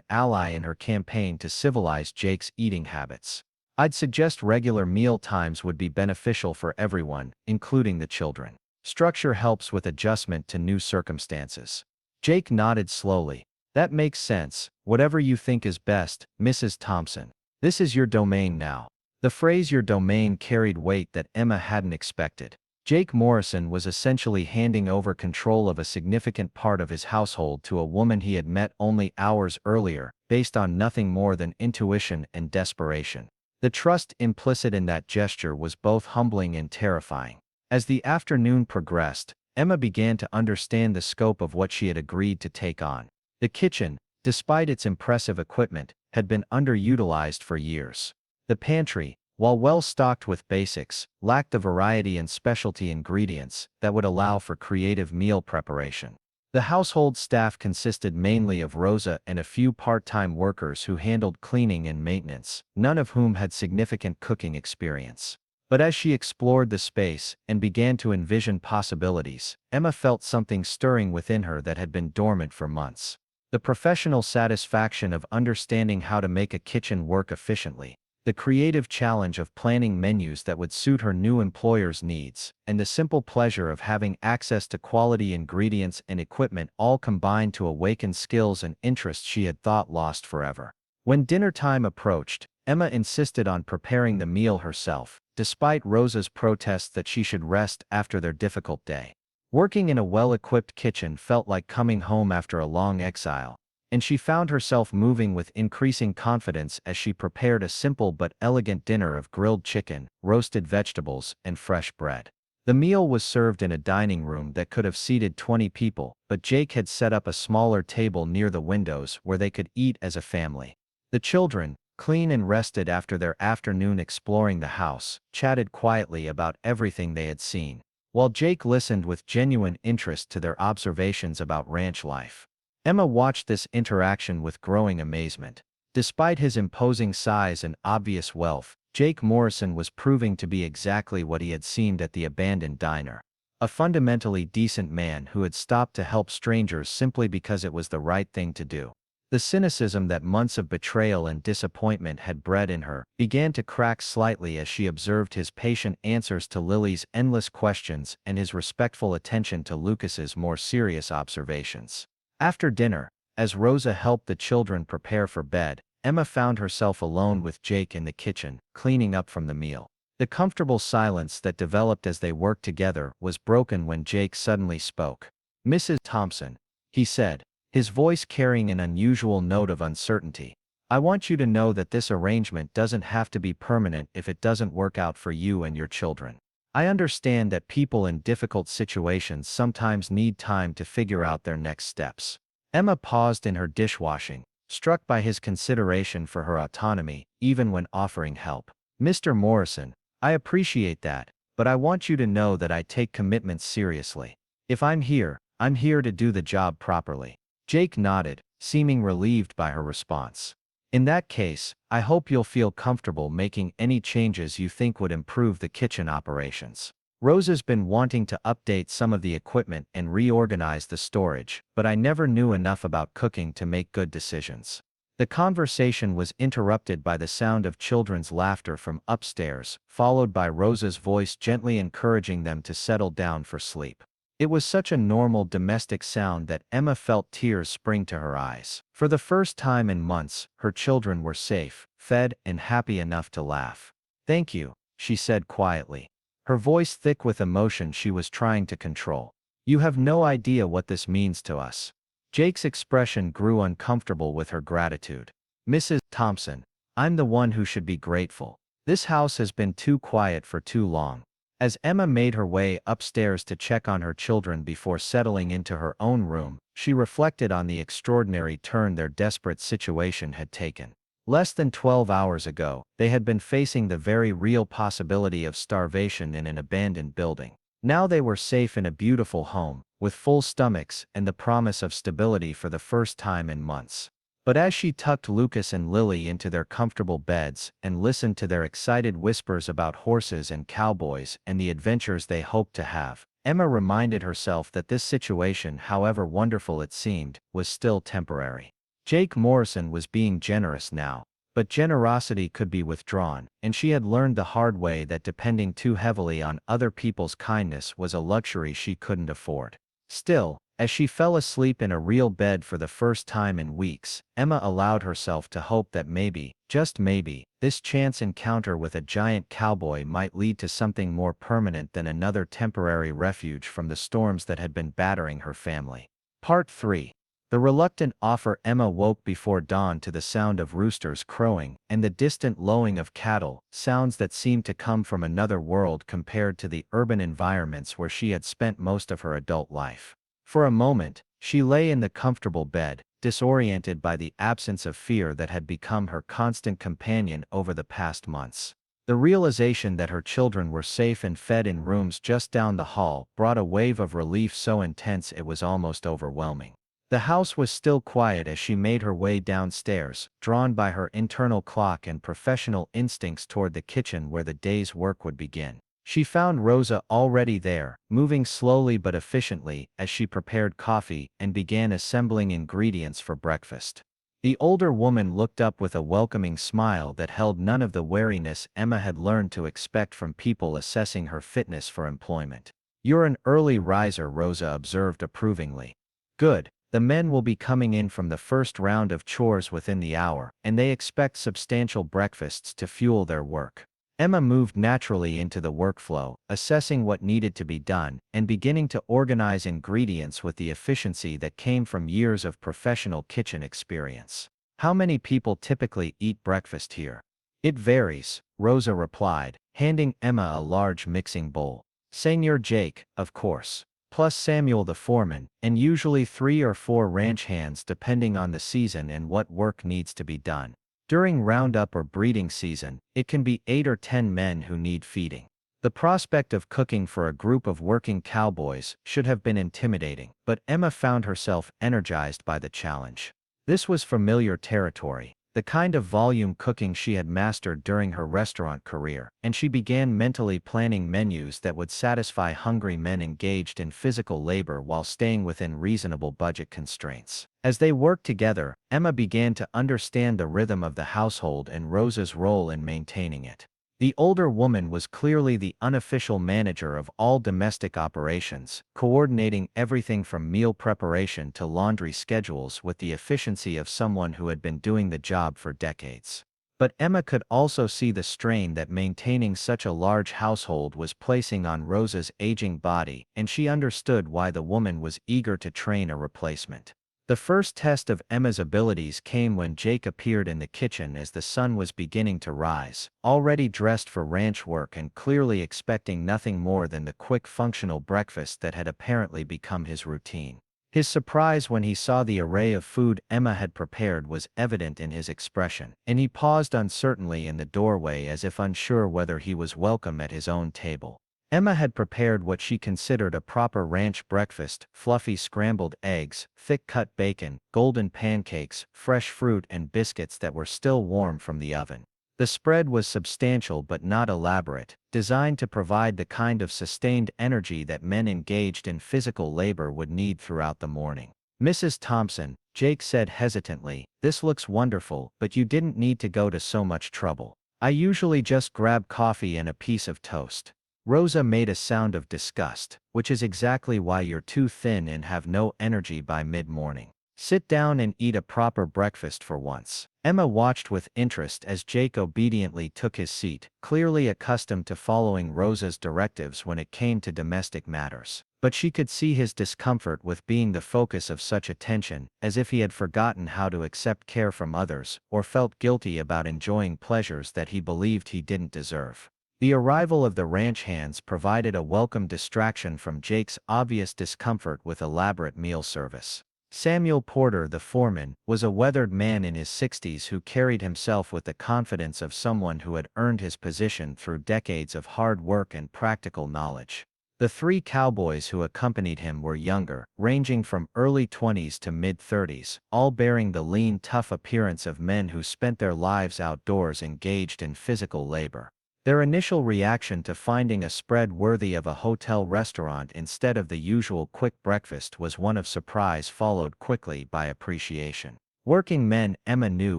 ally in her campaign to civilize Jake's eating habits. "I'd suggest regular meal times would be beneficial for everyone, including the children. Structure helps with adjustment to new circumstances." Jake nodded slowly. "That makes sense. Whatever you think is best, Mrs. Thompson. This is your domain now." The phrase "your domain" carried weight that Emma hadn't expected. Jake Morrison was essentially handing over control of a significant part of his household to a woman he had met only hours earlier, based on nothing more than intuition and desperation. The trust implicit in that gesture was both humbling and terrifying. As the afternoon progressed, Emma began to understand the scope of what she had agreed to take on. The kitchen, despite its impressive equipment, had been underutilized for years. The pantry, while well stocked with basics, lacked the variety and specialty ingredients that would allow for creative meal preparation. The household staff consisted mainly of Rosa and a few part-time workers who handled cleaning and maintenance, none of whom had significant cooking experience. But as she explored the space and began to envision possibilities, Emma felt something stirring within her that had been dormant for months. The professional satisfaction of understanding how to make a kitchen work efficiently, the creative challenge of planning menus that would suit her new employer's needs, and the simple pleasure of having access to quality ingredients and equipment all combined to awaken skills and interests she had thought lost forever. When dinner time approached, Emma insisted on preparing the meal herself, despite Rosa's protests that she should rest after their difficult day. Working in a well-equipped kitchen felt like coming home after a long exile, and she found herself moving with increasing confidence as she prepared a simple but elegant dinner of grilled chicken, roasted vegetables, and fresh bread. The meal was served in a dining room that could have seated 20 people, but Jake had set up a smaller table near the windows where they could eat as a family. The children, clean and rested after their afternoon exploring the house, chatted quietly about everything they had seen, while Jake listened with genuine interest to their observations about ranch life. Emma watched this interaction with growing amazement. Despite his imposing size and obvious wealth, Jake Morrison was proving to be exactly what he had seemed at the abandoned diner. A fundamentally decent man who had stopped to help strangers simply because it was the right thing to do. The cynicism that months of betrayal and disappointment had bred in her began to crack slightly as she observed his patient answers to Lily's endless questions and his respectful attention to Lucas's more serious observations. After dinner, as Rosa helped the children prepare for bed, Emma found herself alone with Jake in the kitchen, cleaning up from the meal. The comfortable silence that developed as they worked together was broken when Jake suddenly spoke. "Mrs. Thompson," he said, his voice carrying an unusual note of uncertainty. "I want you to know that this arrangement doesn't have to be permanent if it doesn't work out for you and your children. I understand that people in difficult situations sometimes need time to figure out their next steps." Emma paused in her dishwashing, struck by his consideration for her autonomy, even when offering help. "Mr. Morrison, I appreciate that, but I want you to know that I take commitments seriously. If I'm here to do the job properly." Jake nodded, seeming relieved by her response. "In that case, I hope you'll feel comfortable making any changes you think would improve the kitchen operations. Rosa's been wanting to update some of the equipment and reorganize the storage, but I never knew enough about cooking to make good decisions." The conversation was interrupted by the sound of children's laughter from upstairs, followed by Rosa's voice gently encouraging them to settle down for sleep. It was such a normal domestic sound that Emma felt tears spring to her eyes. For the first time in months, her children were safe, fed, and happy enough to laugh. "Thank you," she said quietly, her voice thick with emotion she was trying to control. "You have no idea what this means to us." Jake's expression grew uncomfortable with her gratitude. "Mrs. Thompson, I'm the one who should be grateful. This house has been too quiet for too long." As Emma made her way upstairs to check on her children before settling into her own room, she reflected on the extraordinary turn their desperate situation had taken. Less than 12 hours ago, they had been facing the very real possibility of starvation in an abandoned building. Now they were safe in a beautiful home, with full stomachs and the promise of stability for the first time in months. But as she tucked Lucas and Lily into their comfortable beds and listened to their excited whispers about horses and cowboys and the adventures they hoped to have, Emma reminded herself that this situation, however wonderful it seemed, was still temporary. Jake Morrison was being generous now, but generosity could be withdrawn, and she had learned the hard way that depending too heavily on other people's kindness was a luxury she couldn't afford. Still, as she fell asleep in a real bed for the first time in weeks, Emma allowed herself to hope that maybe, just maybe, this chance encounter with a giant cowboy might lead to something more permanent than another temporary refuge from the storms that had been battering her family. Part 3. The reluctant offer. Emma woke before dawn to the sound of roosters crowing and the distant lowing of cattle, sounds that seemed to come from another world compared to the urban environments where she had spent most of her adult life. For a moment, she lay in the comfortable bed, disoriented by the absence of fear that had become her constant companion over the past months. The realization that her children were safe and fed in rooms just down the hall brought a wave of relief so intense it was almost overwhelming. The house was still quiet as she made her way downstairs, drawn by her internal clock and professional instincts toward the kitchen where the day's work would begin. She found Rosa already there, moving slowly but efficiently as she prepared coffee and began assembling ingredients for breakfast. The older woman looked up with a welcoming smile that held none of the wariness Emma had learned to expect from people assessing her fitness for employment. "You're an early riser," Rosa observed approvingly. "Good. The men will be coming in from the first round of chores within the hour, and they expect substantial breakfasts to fuel their work." Emma moved naturally into the workflow, assessing what needed to be done, and beginning to organize ingredients with the efficiency that came from years of professional kitchen experience. "How many people typically eat breakfast here?" "It varies," Rosa replied, handing Emma a large mixing bowl. "Senor Jake, of course. Plus Samuel the foreman, and usually 3 or 4 ranch hands depending on the season and what work needs to be done." During roundup or breeding season, it can be 8 or 10 men who need feeding. The prospect of cooking for a group of working cowboys should have been intimidating, but Emma found herself energized by the challenge. This was familiar territory, the kind of volume cooking she had mastered during her restaurant career, and she began mentally planning menus that would satisfy hungry men engaged in physical labor while staying within reasonable budget constraints. As they worked together, Emma began to understand the rhythm of the household and Rosa's role in maintaining it. The older woman was clearly the unofficial manager of all domestic operations, coordinating everything from meal preparation to laundry schedules with the efficiency of someone who had been doing the job for decades. But Emma could also see the strain that maintaining such a large household was placing on Rosa's aging body, and she understood why the woman was eager to train a replacement. The first test of Emma's abilities came when Jake appeared in the kitchen as the sun was beginning to rise, already dressed for ranch work and clearly expecting nothing more than the quick functional breakfast that had apparently become his routine. His surprise when he saw the array of food Emma had prepared was evident in his expression, and he paused uncertainly in the doorway as if unsure whether he was welcome at his own table. Emma had prepared what she considered a proper ranch breakfast: fluffy scrambled eggs, thick-cut bacon, golden pancakes, fresh fruit and biscuits that were still warm from the oven. The spread was substantial but not elaborate, designed to provide the kind of sustained energy that men engaged in physical labor would need throughout the morning. "Mrs. Thompson," Jake said hesitantly, "this looks wonderful, but you didn't need to go to so much trouble. I usually just grab coffee and a piece of toast." Rosa made a sound of disgust, "which is exactly why you're too thin and have no energy by mid-morning. Sit down and eat a proper breakfast for once." Emma watched with interest as Jake obediently took his seat, clearly accustomed to following Rosa's directives when it came to domestic matters. But she could see his discomfort with being the focus of such attention, as if he had forgotten how to accept care from others, or felt guilty about enjoying pleasures that he believed he didn't deserve. The arrival of the ranch hands provided a welcome distraction from Jake's obvious discomfort with elaborate meal service. Samuel Porter, the foreman, was a weathered man in his 60s who carried himself with the confidence of someone who had earned his position through decades of hard work and practical knowledge. The three cowboys who accompanied him were younger, ranging from early 20s to mid-30s, all bearing the lean, tough appearance of men who spent their lives outdoors engaged in physical labor. Their initial reaction to finding a spread worthy of a hotel restaurant instead of the usual quick breakfast was one of surprise, followed quickly by appreciation. Working men, Emma knew,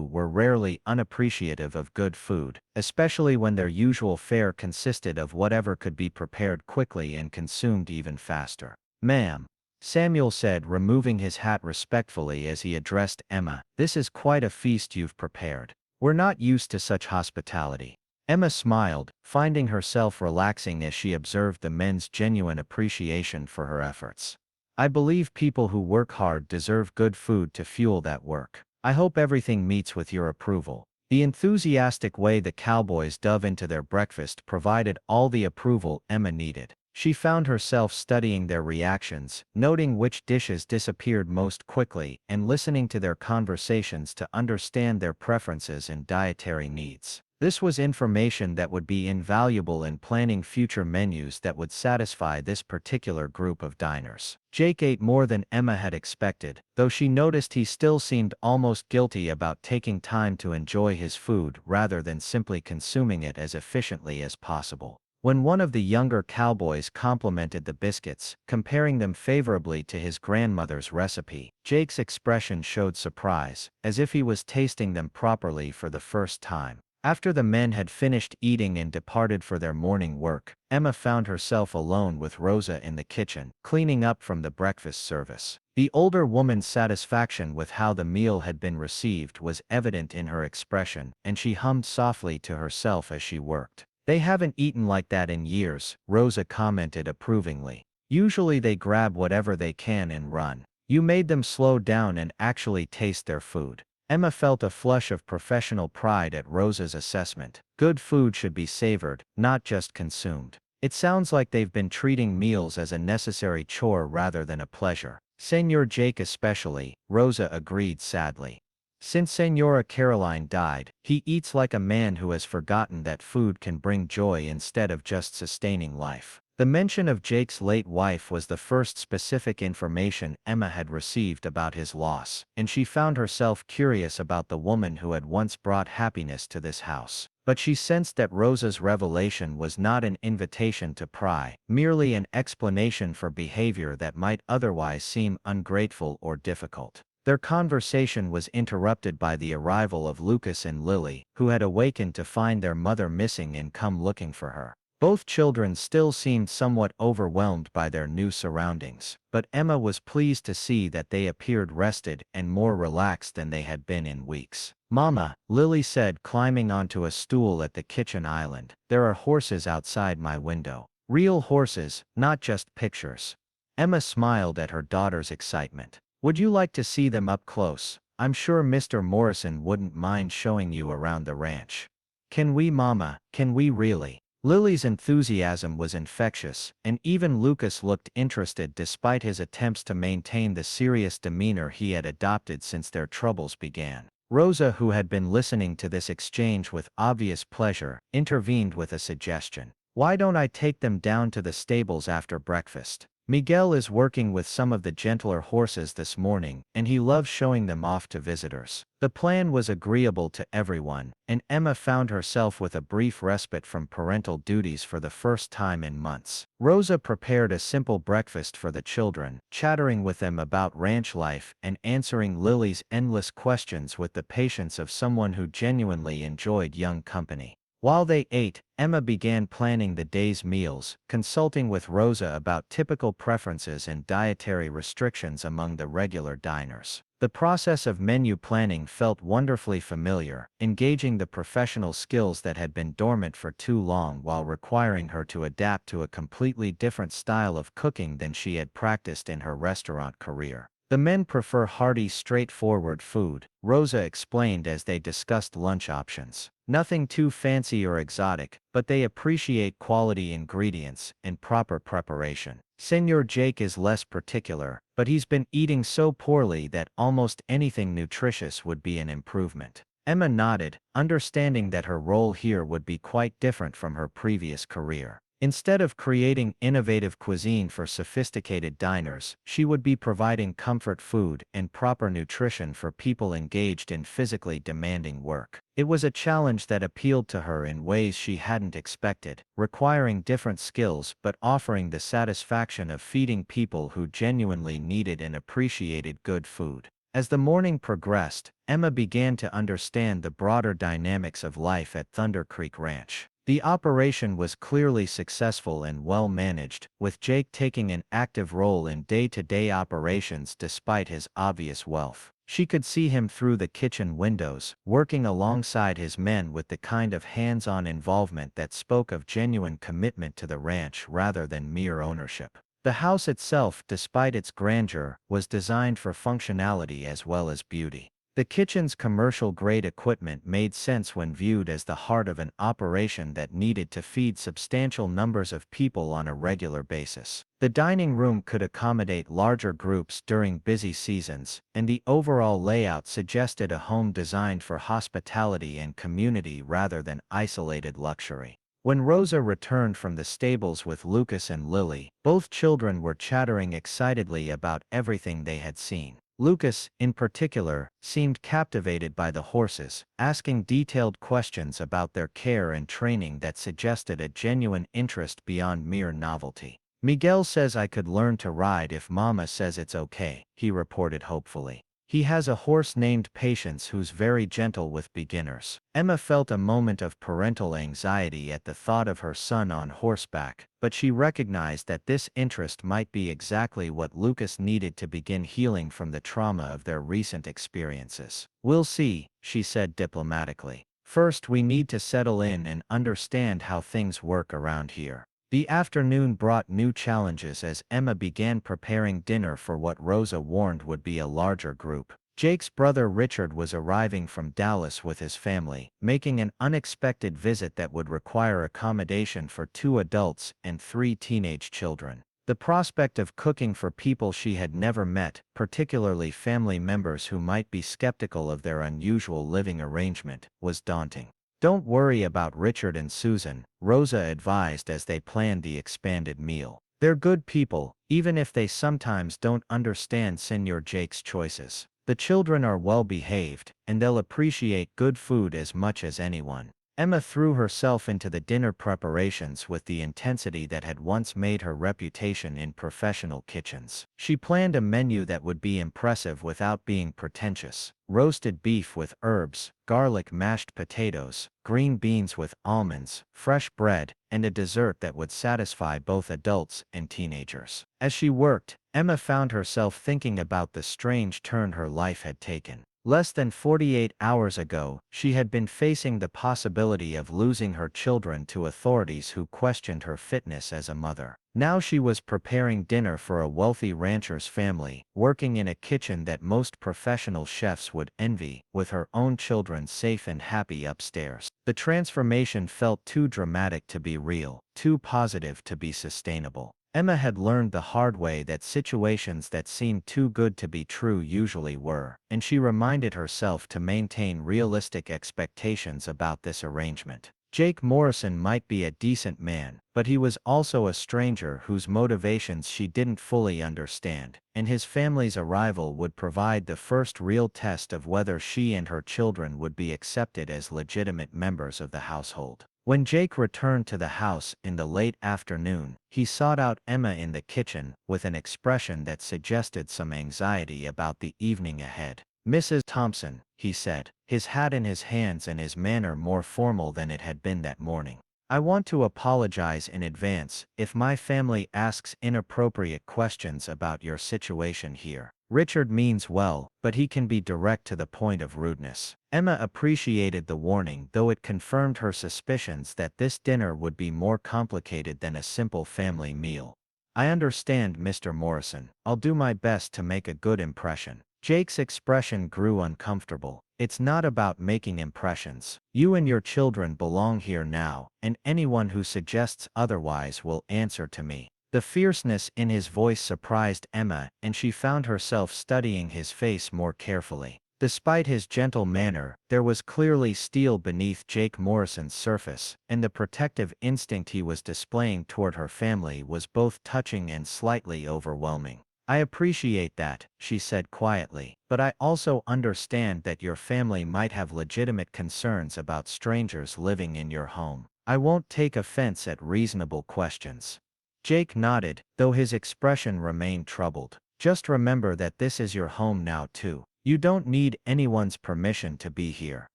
were rarely unappreciative of good food, especially when their usual fare consisted of whatever could be prepared quickly and consumed even faster. "Ma'am," Samuel said, removing his hat respectfully as he addressed Emma, "this is quite a feast you've prepared. We're not used to such hospitality." Emma smiled, finding herself relaxing as she observed the men's genuine appreciation for her efforts. "I believe people who work hard deserve good food to fuel that work. I hope everything meets with your approval." The enthusiastic way the cowboys dove into their breakfast provided all the approval Emma needed. She found herself studying their reactions, noting which dishes disappeared most quickly, and listening to their conversations to understand their preferences and dietary needs. This was information that would be invaluable in planning future menus that would satisfy this particular group of diners. Jake ate more than Emma had expected, though she noticed he still seemed almost guilty about taking time to enjoy his food rather than simply consuming it as efficiently as possible. When one of the younger cowboys complimented the biscuits, comparing them favorably to his grandmother's recipe, Jake's expression showed surprise, as if he was tasting them properly for the first time. After the men had finished eating and departed for their morning work, Emma found herself alone with Rosa in the kitchen, cleaning up from the breakfast service. The older woman's satisfaction with how the meal had been received was evident in her expression, and she hummed softly to herself as she worked. "They haven't eaten like that in years," Rosa commented approvingly. "Usually they grab whatever they can and run. You made them slow down and actually taste their food." Emma felt a flush of professional pride at Rosa's assessment. Good food should be savored, not just consumed. "It sounds like they've been treating meals as a necessary chore rather than a pleasure. Senor Jake especially," Rosa agreed sadly. Since Senora Caroline died, he eats like a man who has forgotten that food can bring joy instead of just sustaining life. The mention of Jake's late wife was the first specific information Emma had received about his loss, and she found herself curious about the woman who had once brought happiness to this house. But she sensed that Rosa's revelation was not an invitation to pry, merely an explanation for behavior that might otherwise seem ungrateful or difficult. Their conversation was interrupted by the arrival of Lucas and Lily, who had awakened to find their mother missing and come looking for her. Both children still seemed somewhat overwhelmed by their new surroundings, but Emma was pleased to see that they appeared rested and more relaxed than they had been in weeks. "Mama," Lily said, climbing onto a stool at the kitchen island, "there are horses outside my window. Real horses, not just pictures." Emma smiled at her daughter's excitement. "Would you like to see them up close? I'm sure Mr. Morrison wouldn't mind showing you around the ranch." "Can we, Mama? Can we really?" Lily's enthusiasm was infectious, and even Lucas looked interested despite his attempts to maintain the serious demeanor he had adopted since their troubles began. Rosa, who had been listening to this exchange with obvious pleasure, intervened with a suggestion. "Why don't I take them down to the stables after breakfast? Miguel is working with some of the gentler horses this morning, and he loves showing them off to visitors." The plan was agreeable to everyone, and Emma found herself with a brief respite from parental duties for the first time in months. Rosa prepared a simple breakfast for the children, chattering with them about ranch life and answering Lily's endless questions with the patience of someone who genuinely enjoyed young company. While they ate, Emma began planning the day's meals, consulting with Rosa about typical preferences and dietary restrictions among the regular diners. The process of menu planning felt wonderfully familiar, engaging the professional skills that had been dormant for too long while requiring her to adapt to a completely different style of cooking than she had practiced in her restaurant career. "The men prefer hearty, straightforward food," Rosa explained as they discussed lunch options. "Nothing too fancy or exotic, but they appreciate quality ingredients and proper preparation. Senor Jake is less particular, but he's been eating so poorly that almost anything nutritious would be an improvement." Emma nodded, understanding that her role here would be quite different from her previous career. Instead of creating innovative cuisine for sophisticated diners, she would be providing comfort food and proper nutrition for people engaged in physically demanding work. It was a challenge that appealed to her in ways she hadn't expected, requiring different skills but offering the satisfaction of feeding people who genuinely needed and appreciated good food. As the morning progressed, Emma began to understand the broader dynamics of life at Thunder Creek Ranch. The operation was clearly successful and well managed, with Jake taking an active role in day-to-day operations despite his obvious wealth. She could see him through the kitchen windows, working alongside his men with the kind of hands-on involvement that spoke of genuine commitment to the ranch rather than mere ownership. The house itself, despite its grandeur, was designed for functionality as well as beauty. The kitchen's commercial-grade equipment made sense when viewed as the heart of an operation that needed to feed substantial numbers of people on a regular basis. The dining room could accommodate larger groups during busy seasons, and the overall layout suggested a home designed for hospitality and community rather than isolated luxury. When Rosa returned from the stables with Lucas and Lily, both children were chattering excitedly about everything they had seen. Lucas, in particular, seemed captivated by the horses, asking detailed questions about their care and training that suggested a genuine interest beyond mere novelty. "Miguel says I could learn to ride if Mama says it's okay," he reported hopefully. "He has a horse named Patience who's very gentle with beginners." Emma felt a moment of parental anxiety at the thought of her son on horseback, but she recognized that this interest might be exactly what Lucas needed to begin healing from the trauma of their recent experiences. "We'll see," she said diplomatically. "First, we need to settle in and understand how things work around here." The afternoon brought new challenges as Emma began preparing dinner for what Rosa warned would be a larger group. Jake's brother Richard was arriving from Dallas with his family, making an unexpected visit that would require accommodation for 2 adults and 3 teenage children. The prospect of cooking for people she had never met, particularly family members who might be skeptical of their unusual living arrangement, was daunting. "Don't worry about Richard and Susan," Rosa advised as they planned the expanded meal. "They're good people, even if they sometimes don't understand Senor Jake's choices. The children are well behaved, and they'll appreciate good food as much as anyone." Emma threw herself into the dinner preparations with the intensity that had once made her reputation in professional kitchens. She planned a menu that would be impressive without being pretentious: roasted beef with herbs, garlic mashed potatoes, green beans with almonds, fresh bread, and a dessert that would satisfy both adults and teenagers. As she worked, Emma found herself thinking about the strange turn her life had taken. Less than 48 hours ago, she had been facing the possibility of losing her children to authorities who questioned her fitness as a mother. Now she was preparing dinner for a wealthy rancher's family, working in a kitchen that most professional chefs would envy, with her own children safe and happy upstairs. The transformation felt too dramatic to be real, too positive to be sustainable. Emma had learned the hard way that situations that seemed too good to be true usually were, and she reminded herself to maintain realistic expectations about this arrangement. Jake Morrison might be a decent man, but he was also a stranger whose motivations she didn't fully understand, and his family's arrival would provide the first real test of whether she and her children would be accepted as legitimate members of the household. When Jake returned to the house in the late afternoon, he sought out Emma in the kitchen, with an expression that suggested some anxiety about the evening ahead. "Mrs. Thompson," he said, his hat in his hands and his manner more formal than it had been that morning. "I want to apologize in advance if my family asks inappropriate questions about your situation here. Richard means well, but he can be direct to the point of rudeness." Emma appreciated the warning, though it confirmed her suspicions that this dinner would be more complicated than a simple family meal. "I understand, Mr. Morrison. I'll do my best to make a good impression." Jake's expression grew uncomfortable. "It's not about making impressions. You and your children belong here now, and anyone who suggests otherwise will answer to me." The fierceness in his voice surprised Emma, and she found herself studying his face more carefully. Despite his gentle manner, there was clearly steel beneath Jake Morrison's surface, and the protective instinct he was displaying toward her family was both touching and slightly overwhelming. "I appreciate that," she said quietly, "but I also understand that your family might have legitimate concerns about strangers living in your home. I won't take offense at reasonable questions." Jake nodded, though his expression remained troubled. "Just remember that this is your home now too. You don't need anyone's permission to be here."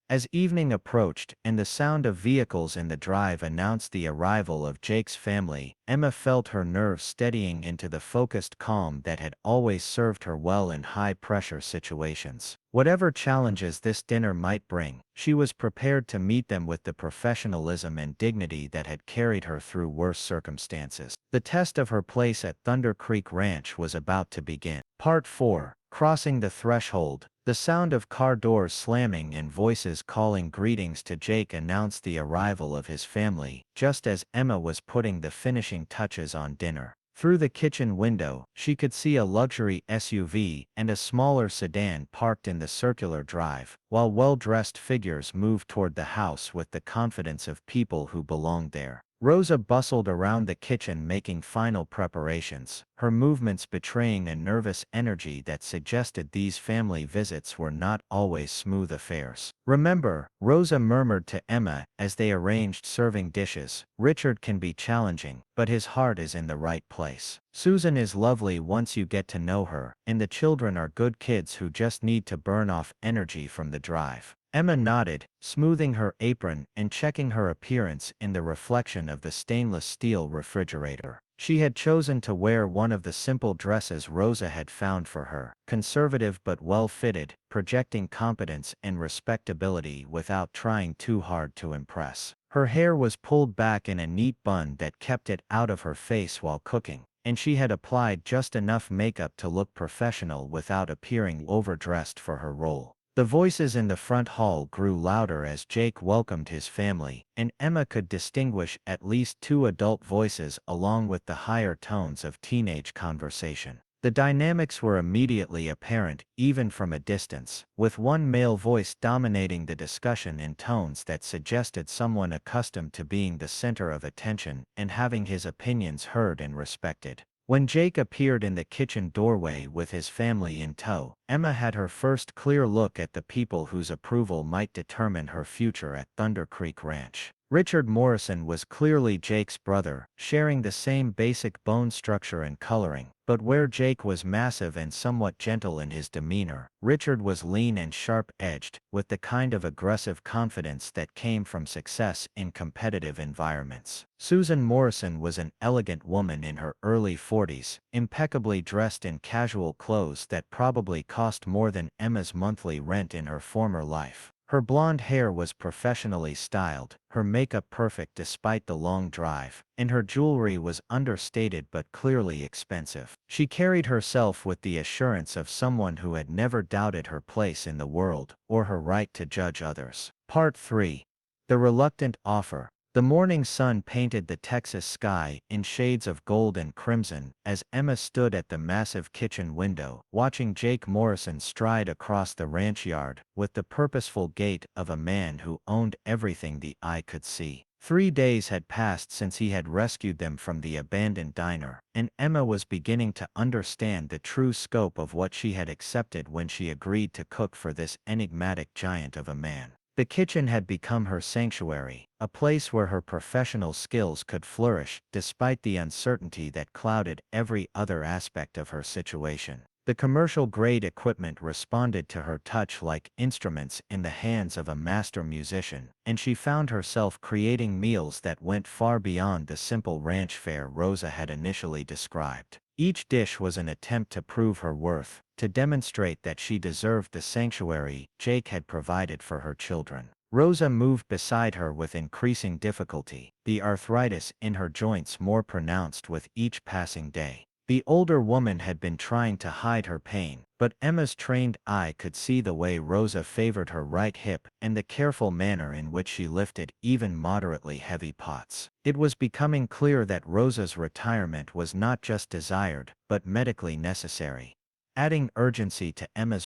As evening approached and the sound of vehicles in the drive announced the arrival of Jake's family, Emma felt her nerves steadying into the focused calm that had always served her well in high-pressure situations. Whatever challenges this dinner might bring, she was prepared to meet them with the professionalism and dignity that had carried her through worse circumstances. The test of her place at Thunder Creek Ranch was about to begin. Part 4. Crossing the threshold. The sound of car doors slamming and voices calling greetings to Jake announced the arrival of his family, just as Emma was putting the finishing touches on dinner. Through the kitchen window, she could see a luxury SUV and a smaller sedan parked in the circular drive, while well-dressed figures moved toward the house with the confidence of people who belonged there. Rosa bustled around the kitchen making final preparations, her movements betraying a nervous energy that suggested these family visits were not always smooth affairs. "Remember," Rosa murmured to Emma as they arranged serving dishes, "Richard can be challenging, but his heart is in the right place. Susan is lovely once you get to know her, and the children are good kids who just need to burn off energy from the drive." Emma nodded, smoothing her apron and checking her appearance in the reflection of the stainless steel refrigerator. She had chosen to wear one of the simple dresses Rosa had found for her, conservative but well-fitted, projecting competence and respectability without trying too hard to impress. Her hair was pulled back in a neat bun that kept it out of her face while cooking, and she had applied just enough makeup to look professional without appearing overdressed for her role. The voices in the front hall grew louder as Jake welcomed his family, and Emma could distinguish at least two adult voices along with the higher tones of teenage conversation. The dynamics were immediately apparent even from a distance, with one male voice dominating the discussion in tones that suggested someone accustomed to being the center of attention and having his opinions heard and respected. When Jake appeared in the kitchen doorway with his family in tow, Emma had her first clear look at the people whose approval might determine her future at Thunder Creek Ranch. Richard Morrison was clearly Jake's brother, sharing the same basic bone structure and coloring, but where Jake was massive and somewhat gentle in his demeanor, Richard was lean and sharp-edged, with the kind of aggressive confidence that came from success in competitive environments. Susan Morrison was an elegant woman in her early 40s, impeccably dressed in casual clothes that probably cost more than Emma's monthly rent in her former life. Her blonde hair was professionally styled, her makeup perfect despite the long drive, and her jewelry was understated but clearly expensive. She carried herself with the assurance of someone who had never doubted her place in the world or her right to judge others. Part 3. The Reluctant Offer. The morning sun painted the Texas sky in shades of gold and crimson as Emma stood at the massive kitchen window, watching Jake Morrison stride across the ranch yard with the purposeful gait of a man who owned everything the eye could see. 3 days had passed since he had rescued them from the abandoned diner, and Emma was beginning to understand the true scope of what she had accepted when she agreed to cook for this enigmatic giant of a man. The kitchen had become her sanctuary, a place where her professional skills could flourish despite the uncertainty that clouded every other aspect of her situation. The commercial-grade equipment responded to her touch like instruments in the hands of a master musician, and she found herself creating meals that went far beyond the simple ranch fare Rosa had initially described. Each dish was an attempt to prove her worth, to demonstrate that she deserved the sanctuary Jake had provided for her children. Rosa moved beside her with increasing difficulty, the arthritis in her joints more pronounced with each passing day. The older woman had been trying to hide her pain, but Emma's trained eye could see the way Rosa favored her right hip and the careful manner in which she lifted even moderately heavy pots. It was becoming clear that Rosa's retirement was not just desired, but medically necessary, adding urgency to Emma's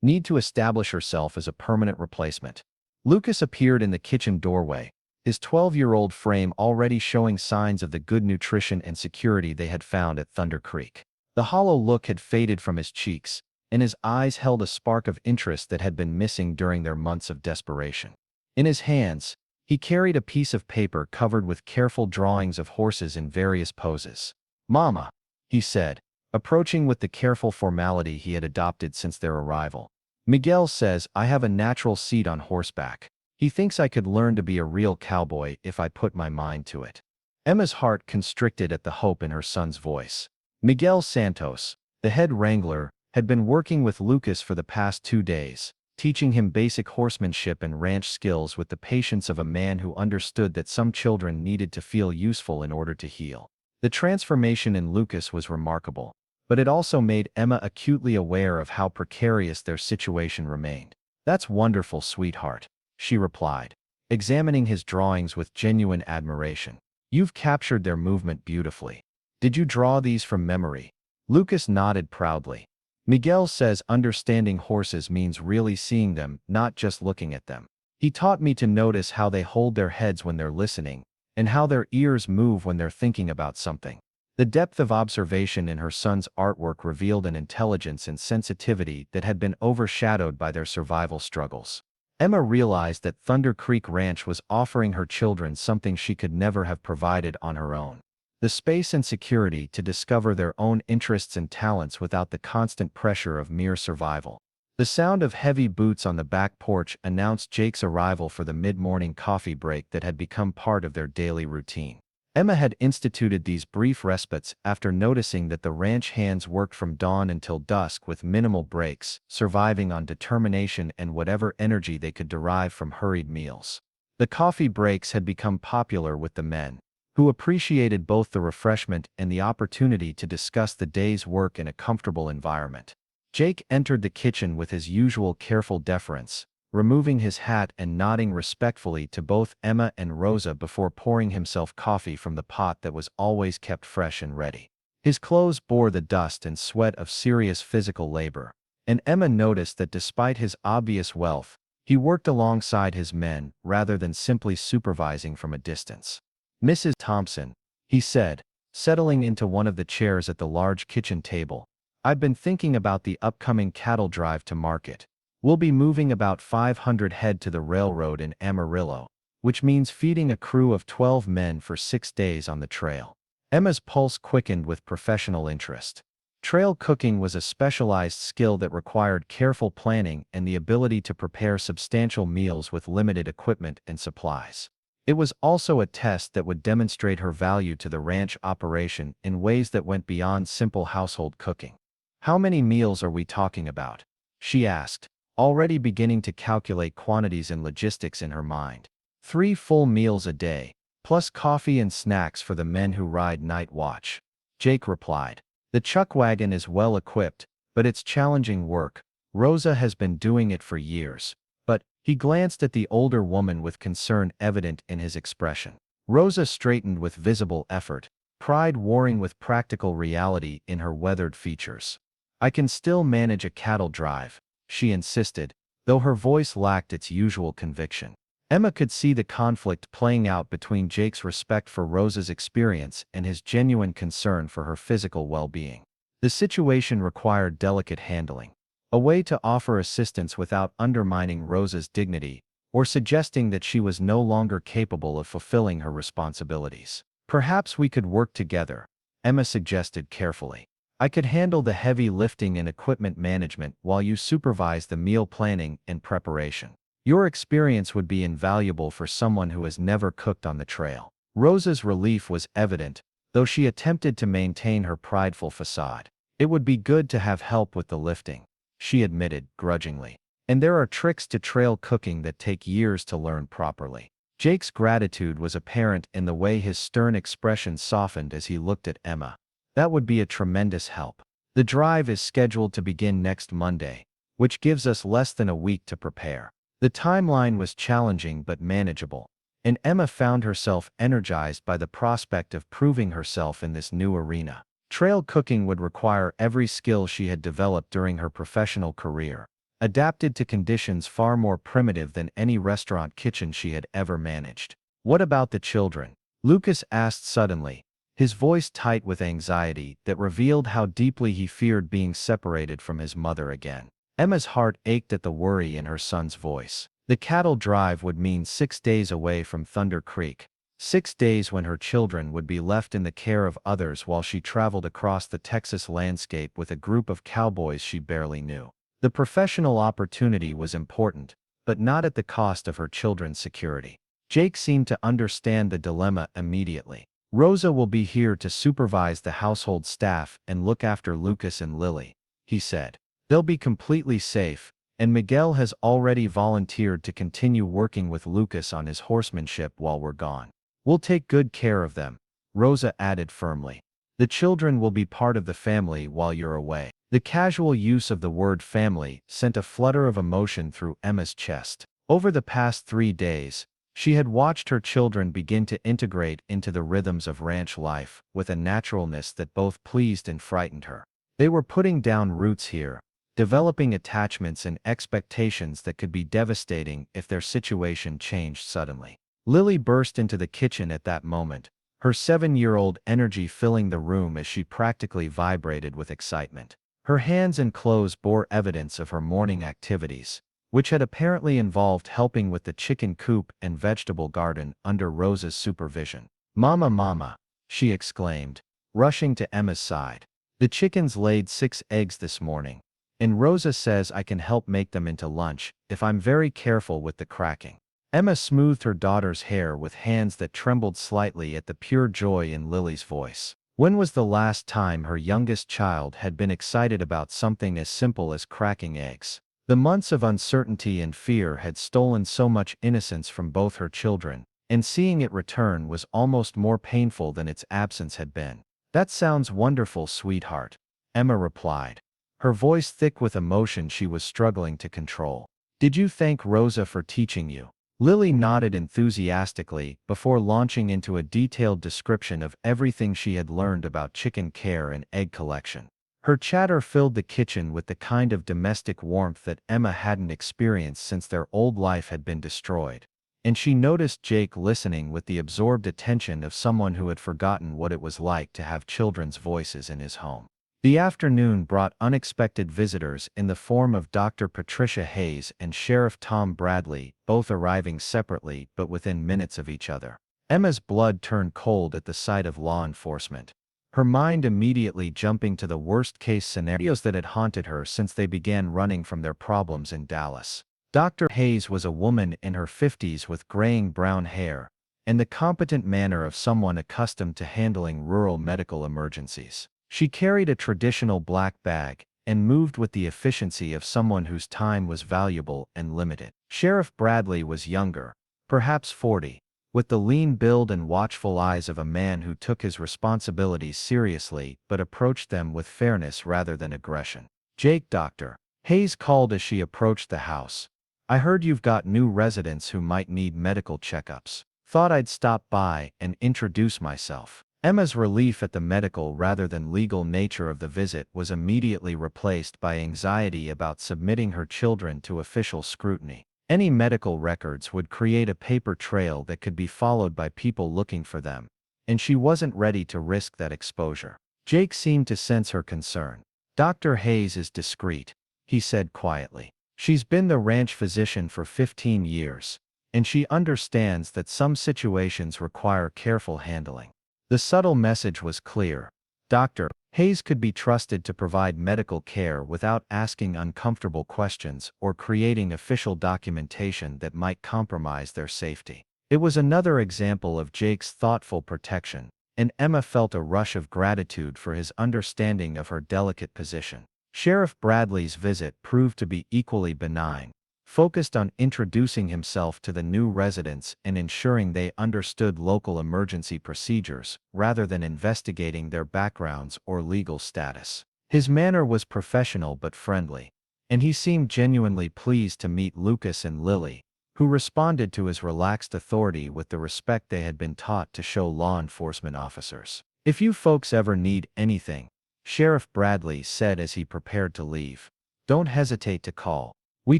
need to establish herself as a permanent replacement. Lucas appeared in the kitchen doorway, his 12-year-old frame already showing signs of the good nutrition and security they had found at Thunder Creek. The hollow look had faded from his cheeks, and his eyes held a spark of interest that had been missing during their months of desperation. In his hands, he carried a piece of paper covered with careful drawings of horses in various poses. "Mama," he said, approaching with the careful formality he had adopted since their arrival. "Miguel says I have a natural seat on horseback. He thinks I could learn to be a real cowboy if I put my mind to it." Emma's heart constricted at the hope in her son's voice. Miguel Santos, the head wrangler, had been working with Lucas for the past 2 days, teaching him basic horsemanship and ranch skills with the patience of a man who understood that some children needed to feel useful in order to heal. The transformation in Lucas was remarkable, but it also made Emma acutely aware of how precarious their situation remained. "That's wonderful, sweetheart," she replied, examining his drawings with genuine admiration. "You've captured their movement beautifully. Did you draw these from memory?" Lucas nodded proudly. "Miguel says understanding horses means really seeing them, not just looking at them. He taught me to notice how they hold their heads when they're listening, and how their ears move when they're thinking about something." The depth of observation in her son's artwork revealed an intelligence and sensitivity that had been overshadowed by their survival struggles. Emma realized that Thunder Creek Ranch was offering her children something she could never have provided on her own: the space and security to discover their own interests and talents without the constant pressure of mere survival. The sound of heavy boots on the back porch announced Jake's arrival for the mid-morning coffee break that had become part of their daily routine. Emma had instituted these brief respites after noticing that the ranch hands worked from dawn until dusk with minimal breaks, surviving on determination and whatever energy they could derive from hurried meals. The coffee breaks had become popular with the men, who appreciated both the refreshment and the opportunity to discuss the day's work in a comfortable environment. Jake entered the kitchen with his usual careful deference, removing his hat and nodding respectfully to both Emma and Rosa before pouring himself coffee from the pot that was always kept fresh and ready. His clothes bore the dust and sweat of serious physical labor, and Emma noticed that despite his obvious wealth, he worked alongside his men rather than simply supervising from a distance. "Mrs. Thompson," he said, settling into one of the chairs at the large kitchen table, "I've been thinking about the upcoming cattle drive to market. We'll be moving about 500 head to the railroad in Amarillo, which means feeding a crew of 12 men for 6 days on the trail." Emma's pulse quickened with professional interest. Trail cooking was a specialized skill that required careful planning and the ability to prepare substantial meals with limited equipment and supplies. It was also a test that would demonstrate her value to the ranch operation in ways that went beyond simple household cooking. "How many meals are we talking about?" she asked, already beginning to calculate quantities and logistics in her mind. "3 full meals a day, plus coffee and snacks for the men who ride night watch," Jake replied. "The chuck wagon is well equipped, but it's challenging work. Rosa has been doing it for years." But he glanced at the older woman with concern evident in his expression. Rosa straightened with visible effort, pride warring with practical reality in her weathered features. "I can still manage a cattle drive," she insisted, though her voice lacked its usual conviction. Emma could see the conflict playing out between Jake's respect for Rosa's experience and his genuine concern for her physical well-being. The situation required delicate handling, a way to offer assistance without undermining Rosa's dignity or suggesting that she was no longer capable of fulfilling her responsibilities. "Perhaps we could work together," Emma suggested carefully. "I could handle the heavy lifting and equipment management while you supervise the meal planning and preparation. Your experience would be invaluable for someone who has never cooked on the trail." Rosa's relief was evident, though she attempted to maintain her prideful facade. "It would be good to have help with the lifting," she admitted grudgingly. "And there are tricks to trail cooking that take years to learn properly." Jake's gratitude was apparent in the way his stern expression softened as he looked at Emma. "That would be a tremendous help. The drive is scheduled to begin next Monday, which gives us less than a week to prepare." The timeline was challenging but manageable, and Emma found herself energized by the prospect of proving herself in this new arena. Trail cooking would require every skill she had developed during her professional career, adapted to conditions far more primitive than any restaurant kitchen she had ever managed. "What about the children?" Lucas asked suddenly, his voice tight with anxiety that revealed how deeply he feared being separated from his mother again. Emma's heart ached at the worry in her son's voice. The cattle drive would mean 6 days away from Thunder Creek, 6 days when her children would be left in the care of others while she traveled across the Texas landscape with a group of cowboys she barely knew. The professional opportunity was important, but not at the cost of her children's security. Jake seemed to understand the dilemma immediately. "Rosa will be here to supervise the household staff and look after Lucas and Lily," he said. "They'll be completely safe, and Miguel has already volunteered to continue working with Lucas on his horsemanship while we're gone. We'll take good care of them," Rosa added firmly. "The children will be part of the family while you're away." The casual use of the word family sent a flutter of emotion through Emma's chest. Over the past 3 days, she had watched her children begin to integrate into the rhythms of ranch life with a naturalness that both pleased and frightened her. They were putting down roots here, developing attachments and expectations that could be devastating if their situation changed suddenly. Lily burst into the kitchen at that moment, her 7-year-old energy filling the room as she practically vibrated with excitement. Her hands and clothes bore evidence of her morning activities, which had apparently involved helping with the chicken coop and vegetable garden under Rosa's supervision. "Mama, Mama," she exclaimed, rushing to Emma's side. "The chickens laid 6 eggs this morning, and Rosa says I can help make them into lunch if I'm very careful with the cracking." Emma smoothed her daughter's hair with hands that trembled slightly at the pure joy in Lily's voice. When was the last time her youngest child had been excited about something as simple as cracking eggs? The months of uncertainty and fear had stolen so much innocence from both her children, and seeing it return was almost more painful than its absence had been. "That sounds wonderful, sweetheart," Emma replied, her voice thick with emotion she was struggling to control. "Did you thank Rosa for teaching you?" Lily nodded enthusiastically before launching into a detailed description of everything she had learned about chicken care and egg collection. Her chatter filled the kitchen with the kind of domestic warmth that Emma hadn't experienced since their old life had been destroyed. And she noticed Jake listening with the absorbed attention of someone who had forgotten what it was like to have children's voices in his home. The afternoon brought unexpected visitors in the form of Dr. Patricia Hayes and Sheriff Tom Bradley, both arriving separately but within minutes of each other. Emma's blood turned cold at the sight of law enforcement, her mind immediately jumping to the worst-case scenarios that had haunted her since they began running from their problems in Dallas. Dr. Hayes was a woman in her 50s with graying brown hair and the competent manner of someone accustomed to handling rural medical emergencies. She carried a traditional black bag and moved with the efficiency of someone whose time was valuable and limited. Sheriff Bradley was younger, perhaps 40, with the lean build and watchful eyes of a man who took his responsibilities seriously but approached them with fairness rather than aggression. "Jake," Dr. Hayes called as she approached the house. "I heard you've got new residents who might need medical checkups. Thought I'd stop by and introduce myself." Emma's relief at the medical rather than legal nature of the visit was immediately replaced by anxiety about submitting her children to official scrutiny. Any medical records would create a paper trail that could be followed by people looking for them, and she wasn't ready to risk that exposure. Jake seemed to sense her concern. "Dr. Hayes is discreet," he said quietly. "She's been the ranch physician for 15 years, and she understands that some situations require careful handling." The subtle message was clear. Dr. Hayes could be trusted to provide medical care without asking uncomfortable questions or creating official documentation that might compromise their safety. It was another example of Jake's thoughtful protection, and Emma felt a rush of gratitude for his understanding of her delicate position. Sheriff Bradley's visit proved to be equally benign, focused on introducing himself to the new residents and ensuring they understood local emergency procedures, rather than investigating their backgrounds or legal status. His manner was professional but friendly, and he seemed genuinely pleased to meet Lucas and Lily, who responded to his relaxed authority with the respect they had been taught to show law enforcement officers. "If you folks ever need anything," Sheriff Bradley said as he prepared to leave, "don't hesitate to call. We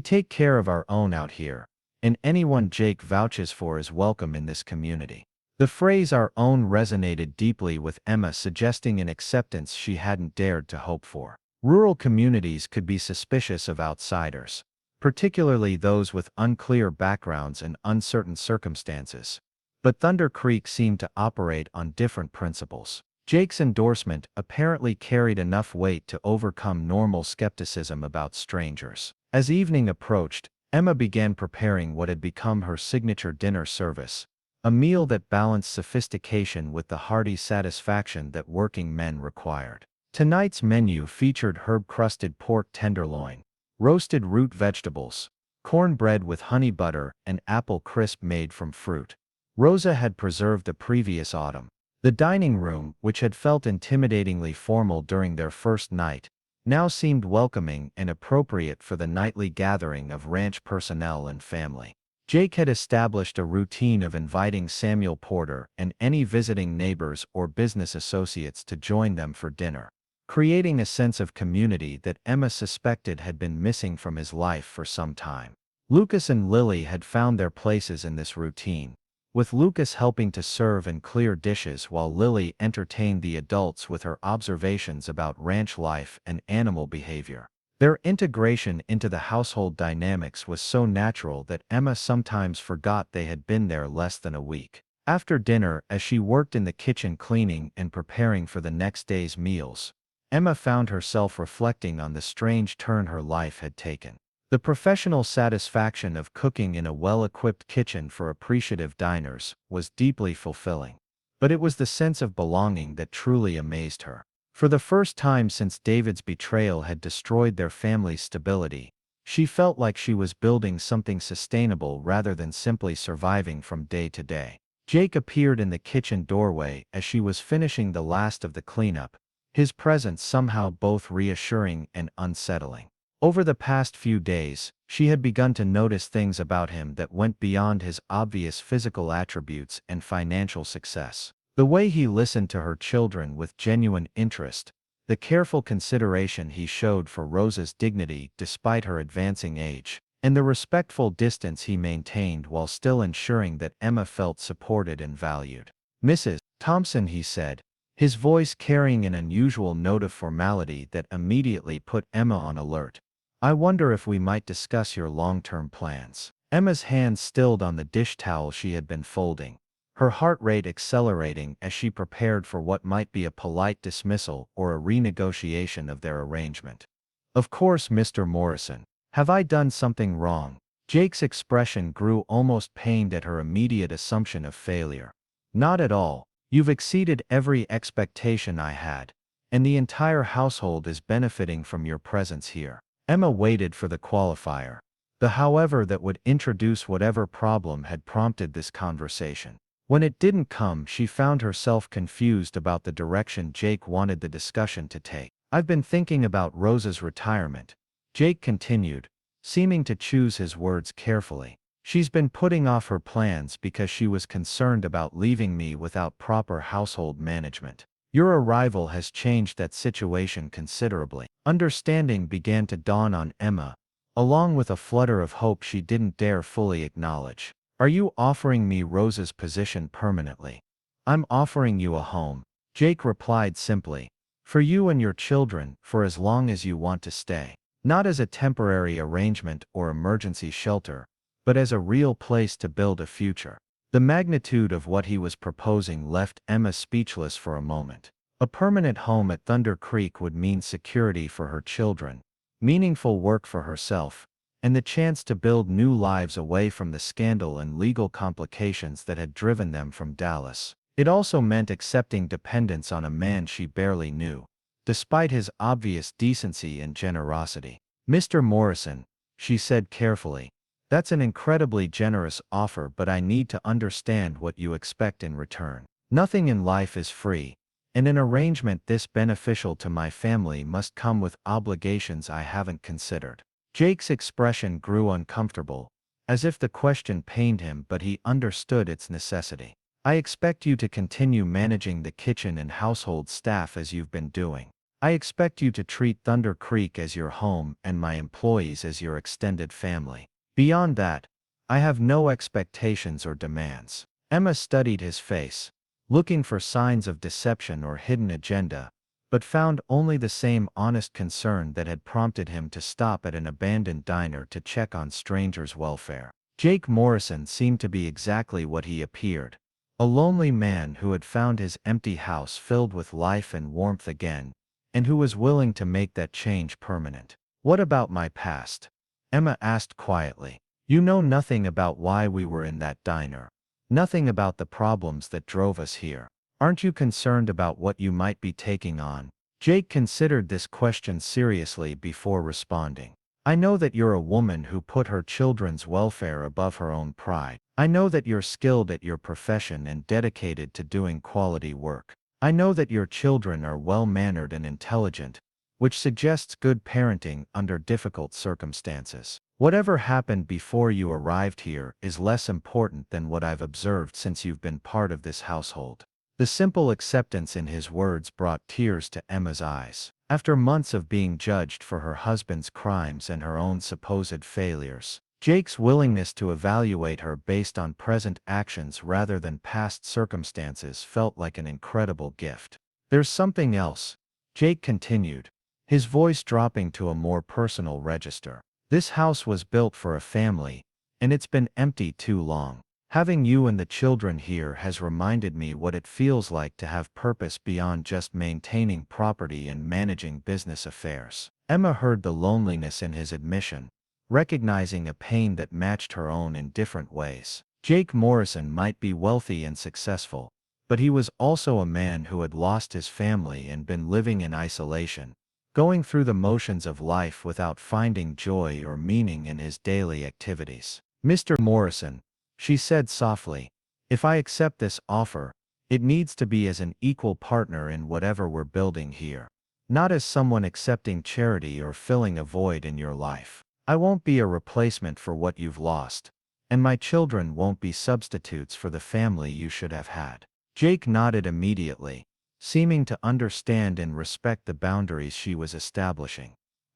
take care of our own out here, and anyone Jake vouches for is welcome in this community." The phrase "our own" resonated deeply with Emma, suggesting an acceptance she hadn't dared to hope for. Rural communities could be suspicious of outsiders, particularly those with unclear backgrounds and uncertain circumstances. But Thunder Creek seemed to operate on different principles. Jake's endorsement apparently carried enough weight to overcome normal skepticism about strangers. As evening approached, Emma began preparing what had become her signature dinner service, a meal that balanced sophistication with the hearty satisfaction that working men required. Tonight's menu featured herb-crusted pork tenderloin, roasted root vegetables, cornbread with honey butter, and apple crisp made from fruit Rosa had preserved the previous autumn. The dining room, which had felt intimidatingly formal during their first night, now seemed welcoming and appropriate for the nightly gathering of ranch personnel and family. Jake had established a routine of inviting Samuel Porter and any visiting neighbors or business associates to join them for dinner, creating a sense of community that Emma suspected had been missing from his life for some time. Lucas and Lily had found their places in this routine, with Lucas helping to serve and clear dishes while Lily entertained the adults with her observations about ranch life and animal behavior. Their integration into the household dynamics was so natural that Emma sometimes forgot they had been there less than a week. After dinner, as she worked in the kitchen cleaning and preparing for the next day's meals, Emma found herself reflecting on the strange turn her life had taken. The professional satisfaction of cooking in a well-equipped kitchen for appreciative diners was deeply fulfilling. But it was the sense of belonging that truly amazed her. For the first time since David's betrayal had destroyed their family's stability, she felt like she was building something sustainable rather than simply surviving from day to day. Jake appeared in the kitchen doorway as she was finishing the last of the cleanup, his presence somehow both reassuring and unsettling. Over the past few days, she had begun to notice things about him that went beyond his obvious physical attributes and financial success. The way he listened to her children with genuine interest, the careful consideration he showed for Rosa's dignity despite her advancing age, and the respectful distance he maintained while still ensuring that Emma felt supported and valued. "Mrs. Thompson," he said, his voice carrying an unusual note of formality that immediately put Emma on alert. "I wonder if we might discuss your long-term plans." Emma's hands stilled on the dish towel she had been folding, her heart rate accelerating as she prepared for what might be a polite dismissal or a renegotiation of their arrangement. "Of course, Mr. Morrison. Have I done something wrong?" Jake's expression grew almost pained at her immediate assumption of failure. "Not at all. You've exceeded every expectation I had, and the entire household is benefiting from your presence here." Emma waited for the qualifier, the however that would introduce whatever problem had prompted this conversation. When it didn't come, she found herself confused about the direction Jake wanted the discussion to take. "I've been thinking about Rosa's retirement," Jake continued, seeming to choose his words carefully. "She's been putting off her plans because she was concerned about leaving me without proper household management. Your arrival has changed that situation considerably." Understanding began to dawn on Emma, along with a flutter of hope she didn't dare fully acknowledge. "Are you offering me Rosa's position permanently?" "I'm offering you a home," Jake replied simply. "For you and your children, for as long as you want to stay. Not as a temporary arrangement or emergency shelter, but as a real place to build a future." The magnitude of what he was proposing left Emma speechless for a moment. A permanent home at Thunder Creek would mean security for her children, meaningful work for herself, and the chance to build new lives away from the scandal and legal complications that had driven them from Dallas. It also meant accepting dependence on a man she barely knew, despite his obvious decency and generosity. "Mr. Morrison," she said carefully, "that's an incredibly generous offer, but I need to understand what you expect in return. Nothing in life is free, and an arrangement this beneficial to my family must come with obligations I haven't considered." Jake's expression grew uncomfortable, as if the question pained him, but he understood its necessity. "I expect you to continue managing the kitchen and household staff as you've been doing. I expect you to treat Thunder Creek as your home and my employees as your extended family. Beyond that, I have no expectations or demands." Emma studied his face, looking for signs of deception or hidden agenda, but found only the same honest concern that had prompted him to stop at an abandoned diner to check on strangers' welfare. Jake Morrison seemed to be exactly what he appeared, a lonely man who had found his empty house filled with life and warmth again, and who was willing to make that change permanent. "What about my past?" Emma asked quietly. "You know nothing about why we were in that diner. Nothing about the problems that drove us here. Aren't you concerned about what you might be taking on?" Jake considered this question seriously before responding. "I know that you're a woman who put her children's welfare above her own pride. I know that you're skilled at your profession and dedicated to doing quality work. I know that your children are well-mannered and intelligent, which suggests good parenting under difficult circumstances. Whatever happened before you arrived here is less important than what I've observed since you've been part of this household." The simple acceptance in his words brought tears to Emma's eyes. After months of being judged for her husband's crimes and her own supposed failures, Jake's willingness to evaluate her based on present actions rather than past circumstances felt like an incredible gift. "There's something else," Jake continued, his voice dropping to a more personal register. "This house was built for a family, and it's been empty too long. Having you and the children here has reminded me what it feels like to have purpose beyond just maintaining property and managing business affairs." Emma heard the loneliness in his admission, recognizing a pain that matched her own in different ways. Jake Morrison might be wealthy and successful, but he was also a man who had lost his family and been living in isolation, going through the motions of life without finding joy or meaning in his daily activities. "Mr. Morrison," she said softly, "if I accept this offer, It needs to be as an equal partner in whatever we're building here. Not as someone accepting charity or filling a void in your life. I won't be a replacement for what you've lost. And my children won't be substitutes for the family you should have had. Jake nodded immediately, seeming to understand and respect the boundaries she was establishing.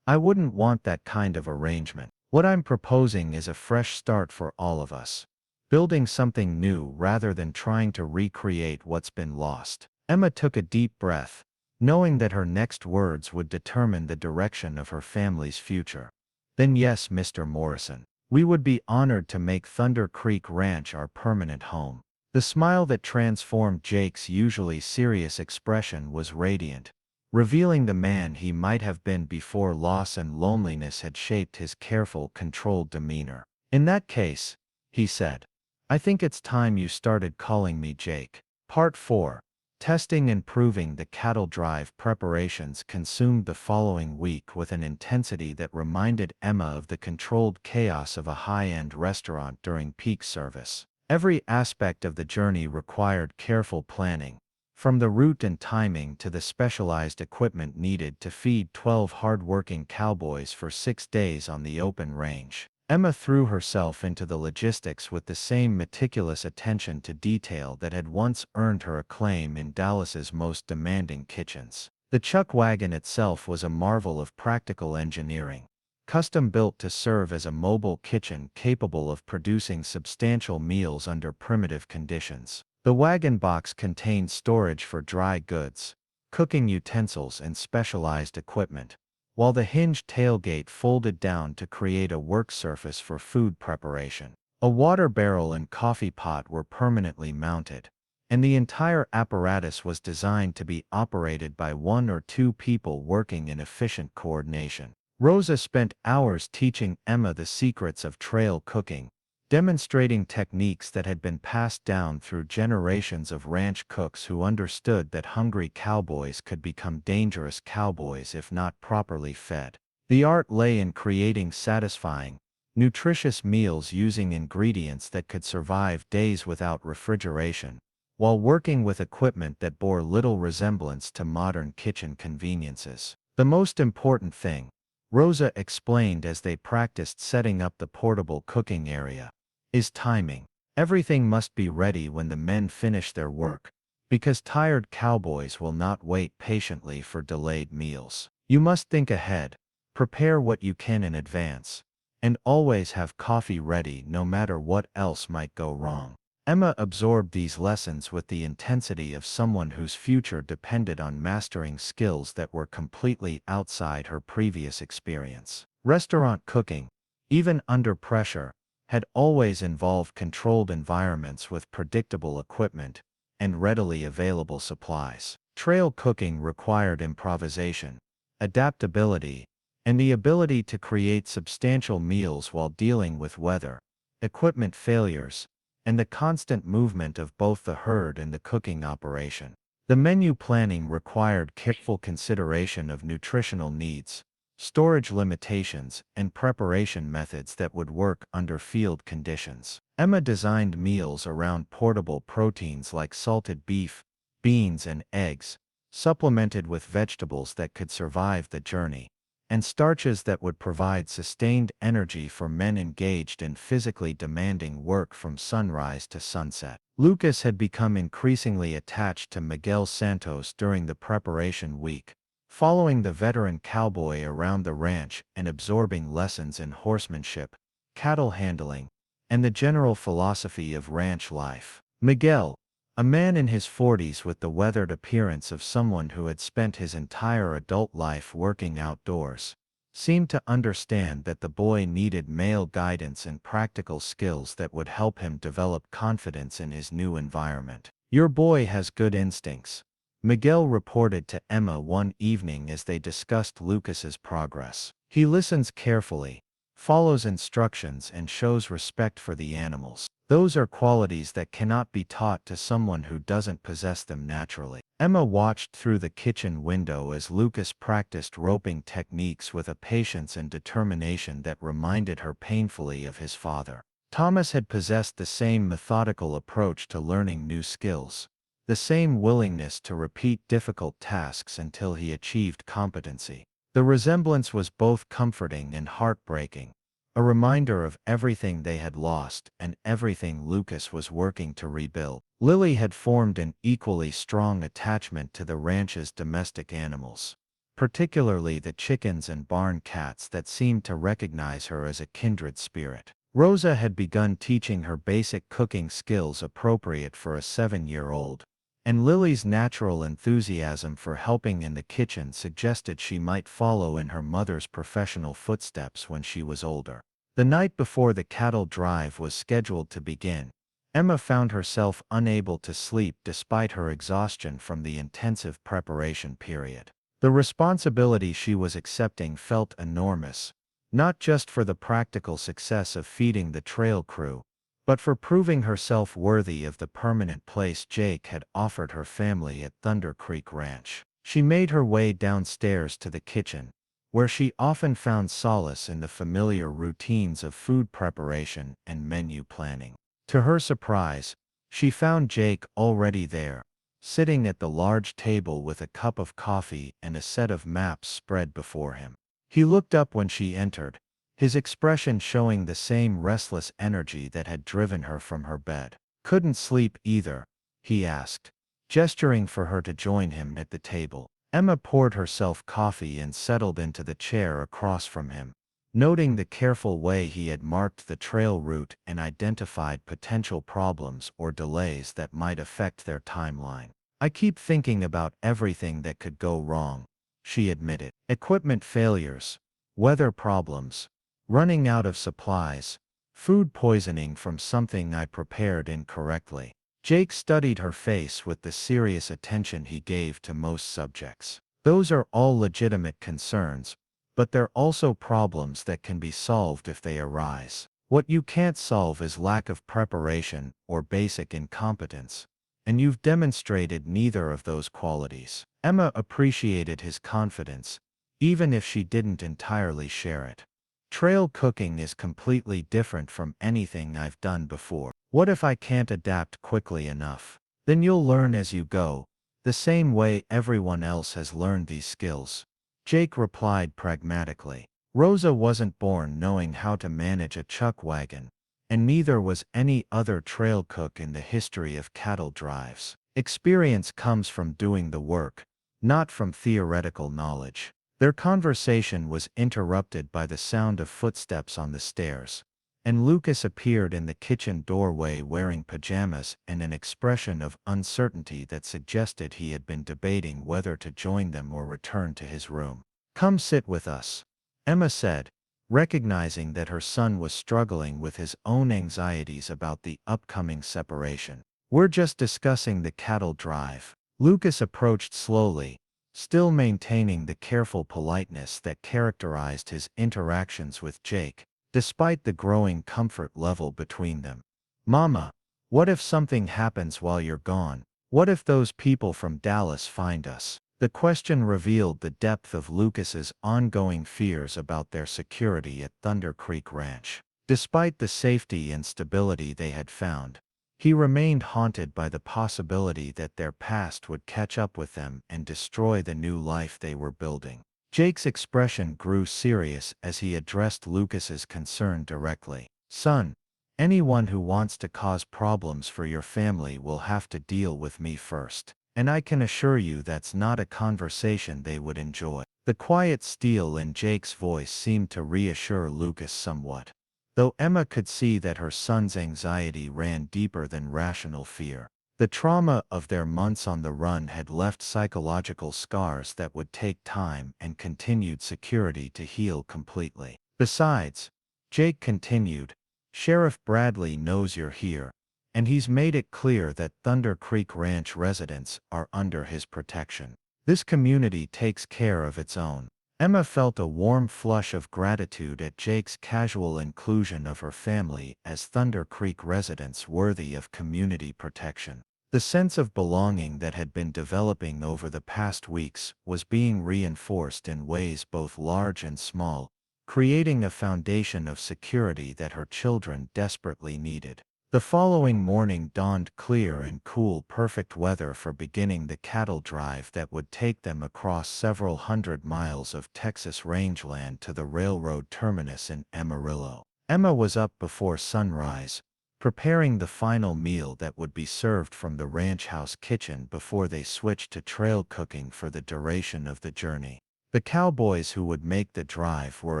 I wouldn't want that kind of arrangement. What I'm proposing is a fresh start for all of us. Building something new rather than trying to recreate what's been lost. Emma took a deep breath, knowing that her next words would determine the direction of her family's future. Then yes, Mr. Morrison. We would be honored to make Thunder Creek Ranch our permanent home. The smile that transformed Jake's usually serious expression was radiant, revealing the man he might have been before loss and loneliness had shaped his careful, controlled demeanor. In that case, he said, I think it's time you started calling me Jake. Part 4. Testing and proving. The cattle drive preparations consumed the following week with an intensity that reminded Emma of the controlled chaos of a high-end restaurant during peak service. Every aspect of the journey required careful planning, from the route and timing to the specialized equipment needed to feed 12 hard-working cowboys for 6 days on the open range. Emma threw herself into the logistics with the same meticulous attention to detail that had once earned her acclaim in Dallas's most demanding kitchens. The chuck wagon itself was a marvel of practical engineering, custom-built to serve as a mobile kitchen capable of producing substantial meals under primitive conditions. The wagon box contained storage for dry goods, cooking utensils and specialized equipment, while the hinged tailgate folded down to create a work surface for food preparation. A water barrel and coffee pot were permanently mounted, and the entire apparatus was designed to be operated by 1 or 2 people working in efficient coordination. Rosa spent hours teaching Emma the secrets of trail cooking, demonstrating techniques that had been passed down through generations of ranch cooks who understood that hungry cowboys could become dangerous cowboys if not properly fed. The art lay in creating satisfying, nutritious meals using ingredients that could survive days without refrigeration, while working with equipment that bore little resemblance to modern kitchen conveniences. The most important thing, Rosa explained as they practiced setting up the portable cooking area, is timing. Everything must be ready when the men finish their work, because tired cowboys will not wait patiently for delayed meals. You must think ahead, prepare what you can in advance, and always have coffee ready no matter what else might go wrong. Emma absorbed these lessons with the intensity of someone whose future depended on mastering skills that were completely outside her previous experience. Restaurant cooking, even under pressure, had always involved controlled environments with predictable equipment and readily available supplies. Trail cooking required improvisation, adaptability, and the ability to create substantial meals while dealing with weather, equipment failures, and the constant movement of both the herd and the cooking operation. The menu planning required careful consideration of nutritional needs, storage limitations, and preparation methods that would work under field conditions. Emma designed meals around portable proteins like salted beef, beans, and eggs, supplemented with vegetables that could survive the journey, and starches that would provide sustained energy for men engaged in physically demanding work from sunrise to sunset. Lucas had become increasingly attached to Miguel Santos during the preparation week, following the veteran cowboy around the ranch and absorbing lessons in horsemanship, cattle handling, and the general philosophy of ranch life. Miguel, a man in his 40s with the weathered appearance of someone who had spent his entire adult life working outdoors, seemed to understand that the boy needed male guidance and practical skills that would help him develop confidence in his new environment. "Your boy has good instincts," Miguel reported to Emma one evening as they discussed Lucas's progress. "He listens carefully, follows instructions, and shows respect for the animals. Those are qualities that cannot be taught to someone who doesn't possess them naturally." Emma watched through the kitchen window as Lucas practiced roping techniques with a patience and determination that reminded her painfully of his father. Thomas had possessed the same methodical approach to learning new skills, the same willingness to repeat difficult tasks until he achieved competency. The resemblance was both comforting and heartbreaking, a reminder of everything they had lost and everything Lucas was working to rebuild. Lily had formed an equally strong attachment to the ranch's domestic animals, particularly the chickens and barn cats that seemed to recognize her as a kindred spirit. Rosa had begun teaching her basic cooking skills appropriate for a 7-year-old, and Lily's natural enthusiasm for helping in the kitchen suggested she might follow in her mother's professional footsteps when she was older. The night before the cattle drive was scheduled to begin, Emma found herself unable to sleep despite her exhaustion from the intensive preparation period. The responsibility she was accepting felt enormous, not just for the practical success of feeding the trail crew, but for proving herself worthy of the permanent place Jake had offered her family at Thunder Creek Ranch. She made her way downstairs to the kitchen, where she often found solace in the familiar routines of food preparation and menu planning. To her surprise, she found Jake already there, sitting at the large table with a cup of coffee and a set of maps spread before him. He looked up when she entered, his expression showing the same restless energy that had driven her from her bed. "Couldn't sleep either?" he asked, gesturing for her to join him at the table. Emma poured herself coffee and settled into the chair across from him, noting the careful way he had marked the trail route and identified potential problems or delays that might affect their timeline. "I keep thinking about everything that could go wrong," she admitted. "Equipment failures, weather problems, running out of supplies, food poisoning from something I prepared incorrectly." Jake studied her face with the serious attention he gave to most subjects. "Those are all legitimate concerns, but they're also problems that can be solved if they arise. What you can't solve is lack of preparation or basic incompetence, and you've demonstrated neither of those qualities." Emma appreciated his confidence, even if she didn't entirely share it. "Trail cooking is completely different from anything I've done before. What if I can't adapt quickly enough? Then you'll learn as you go, the same way everyone else has learned these skills," Jake replied pragmatically. Rosa wasn't born knowing how to manage a chuck wagon, and neither was any other trail cook in the history of cattle drives. Experience comes from doing the work, not from theoretical knowledge. Their conversation was interrupted by the sound of footsteps on the stairs, and Lucas appeared in the kitchen doorway wearing pajamas and an expression of uncertainty that suggested he had been debating whether to join them or return to his room. "Come sit with us," Emma said, recognizing that her son was struggling with his own anxieties about the upcoming separation. "We're just discussing the cattle drive." Lucas approached slowly, still maintaining the careful politeness that characterized his interactions with Jake, despite the growing comfort level between them. "Mama, what if something happens while you're gone? What if those people from Dallas find us?" The question revealed the depth of Lucas's ongoing fears about their security at Thunder Creek Ranch. Despite the safety and stability they had found, he remained haunted by the possibility that their past would catch up with them and destroy the new life they were building. Jake's expression grew serious as he addressed Lucas's concern directly. "Son, anyone who wants to cause problems for your family will have to deal with me first. And I can assure you that's not a conversation they would enjoy." The quiet steel in Jake's voice seemed to reassure Lucas somewhat, though Emma could see that her son's anxiety ran deeper than rational fear. The trauma of their months on the run had left psychological scars that would take time and continued security to heal completely. "Besides," Jake continued, "Sheriff Bradley knows you're here, and he's made it clear that Thunder Creek Ranch residents are under his protection. This community takes care of its own." Emma felt a warm flush of gratitude at Jake's casual inclusion of her family as Thunder Creek residents worthy of community protection. The sense of belonging that had been developing over the past weeks was being reinforced in ways both large and small, creating a foundation of security that her children desperately needed. The following morning dawned clear and cool, perfect weather for beginning the cattle drive that would take them across several hundred miles of Texas rangeland to the railroad terminus in Amarillo. Emma was up before sunrise, preparing the final meal that would be served from the ranch house kitchen before they switched to trail cooking for the duration of the journey. The cowboys who would make the drive were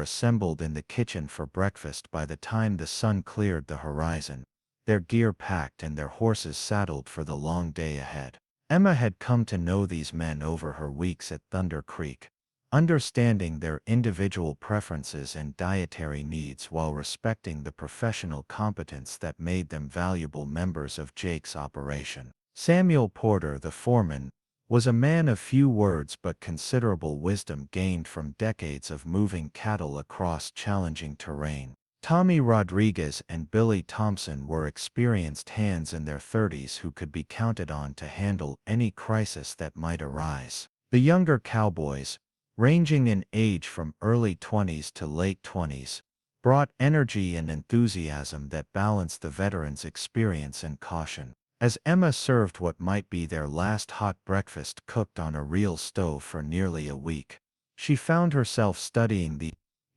assembled in the kitchen for breakfast by the time the sun cleared the horizon, their gear packed and their horses saddled for the long day ahead. Emma had come to know these men over her weeks at Thunder Creek, understanding their individual preferences and dietary needs while respecting the professional competence that made them valuable members of Jake's operation. Samuel Porter, the foreman, was a man of few words but considerable wisdom gained from decades of moving cattle across challenging terrain. Tommy Rodriguez and Billy Thompson were experienced hands in their 30s who could be counted on to handle any crisis that might arise. The younger cowboys, ranging in age from early 20s to late 20s, brought energy and enthusiasm that balanced the veterans' experience and caution. As Emma served what might be their last hot breakfast cooked on a real stove for nearly a week, she found herself studying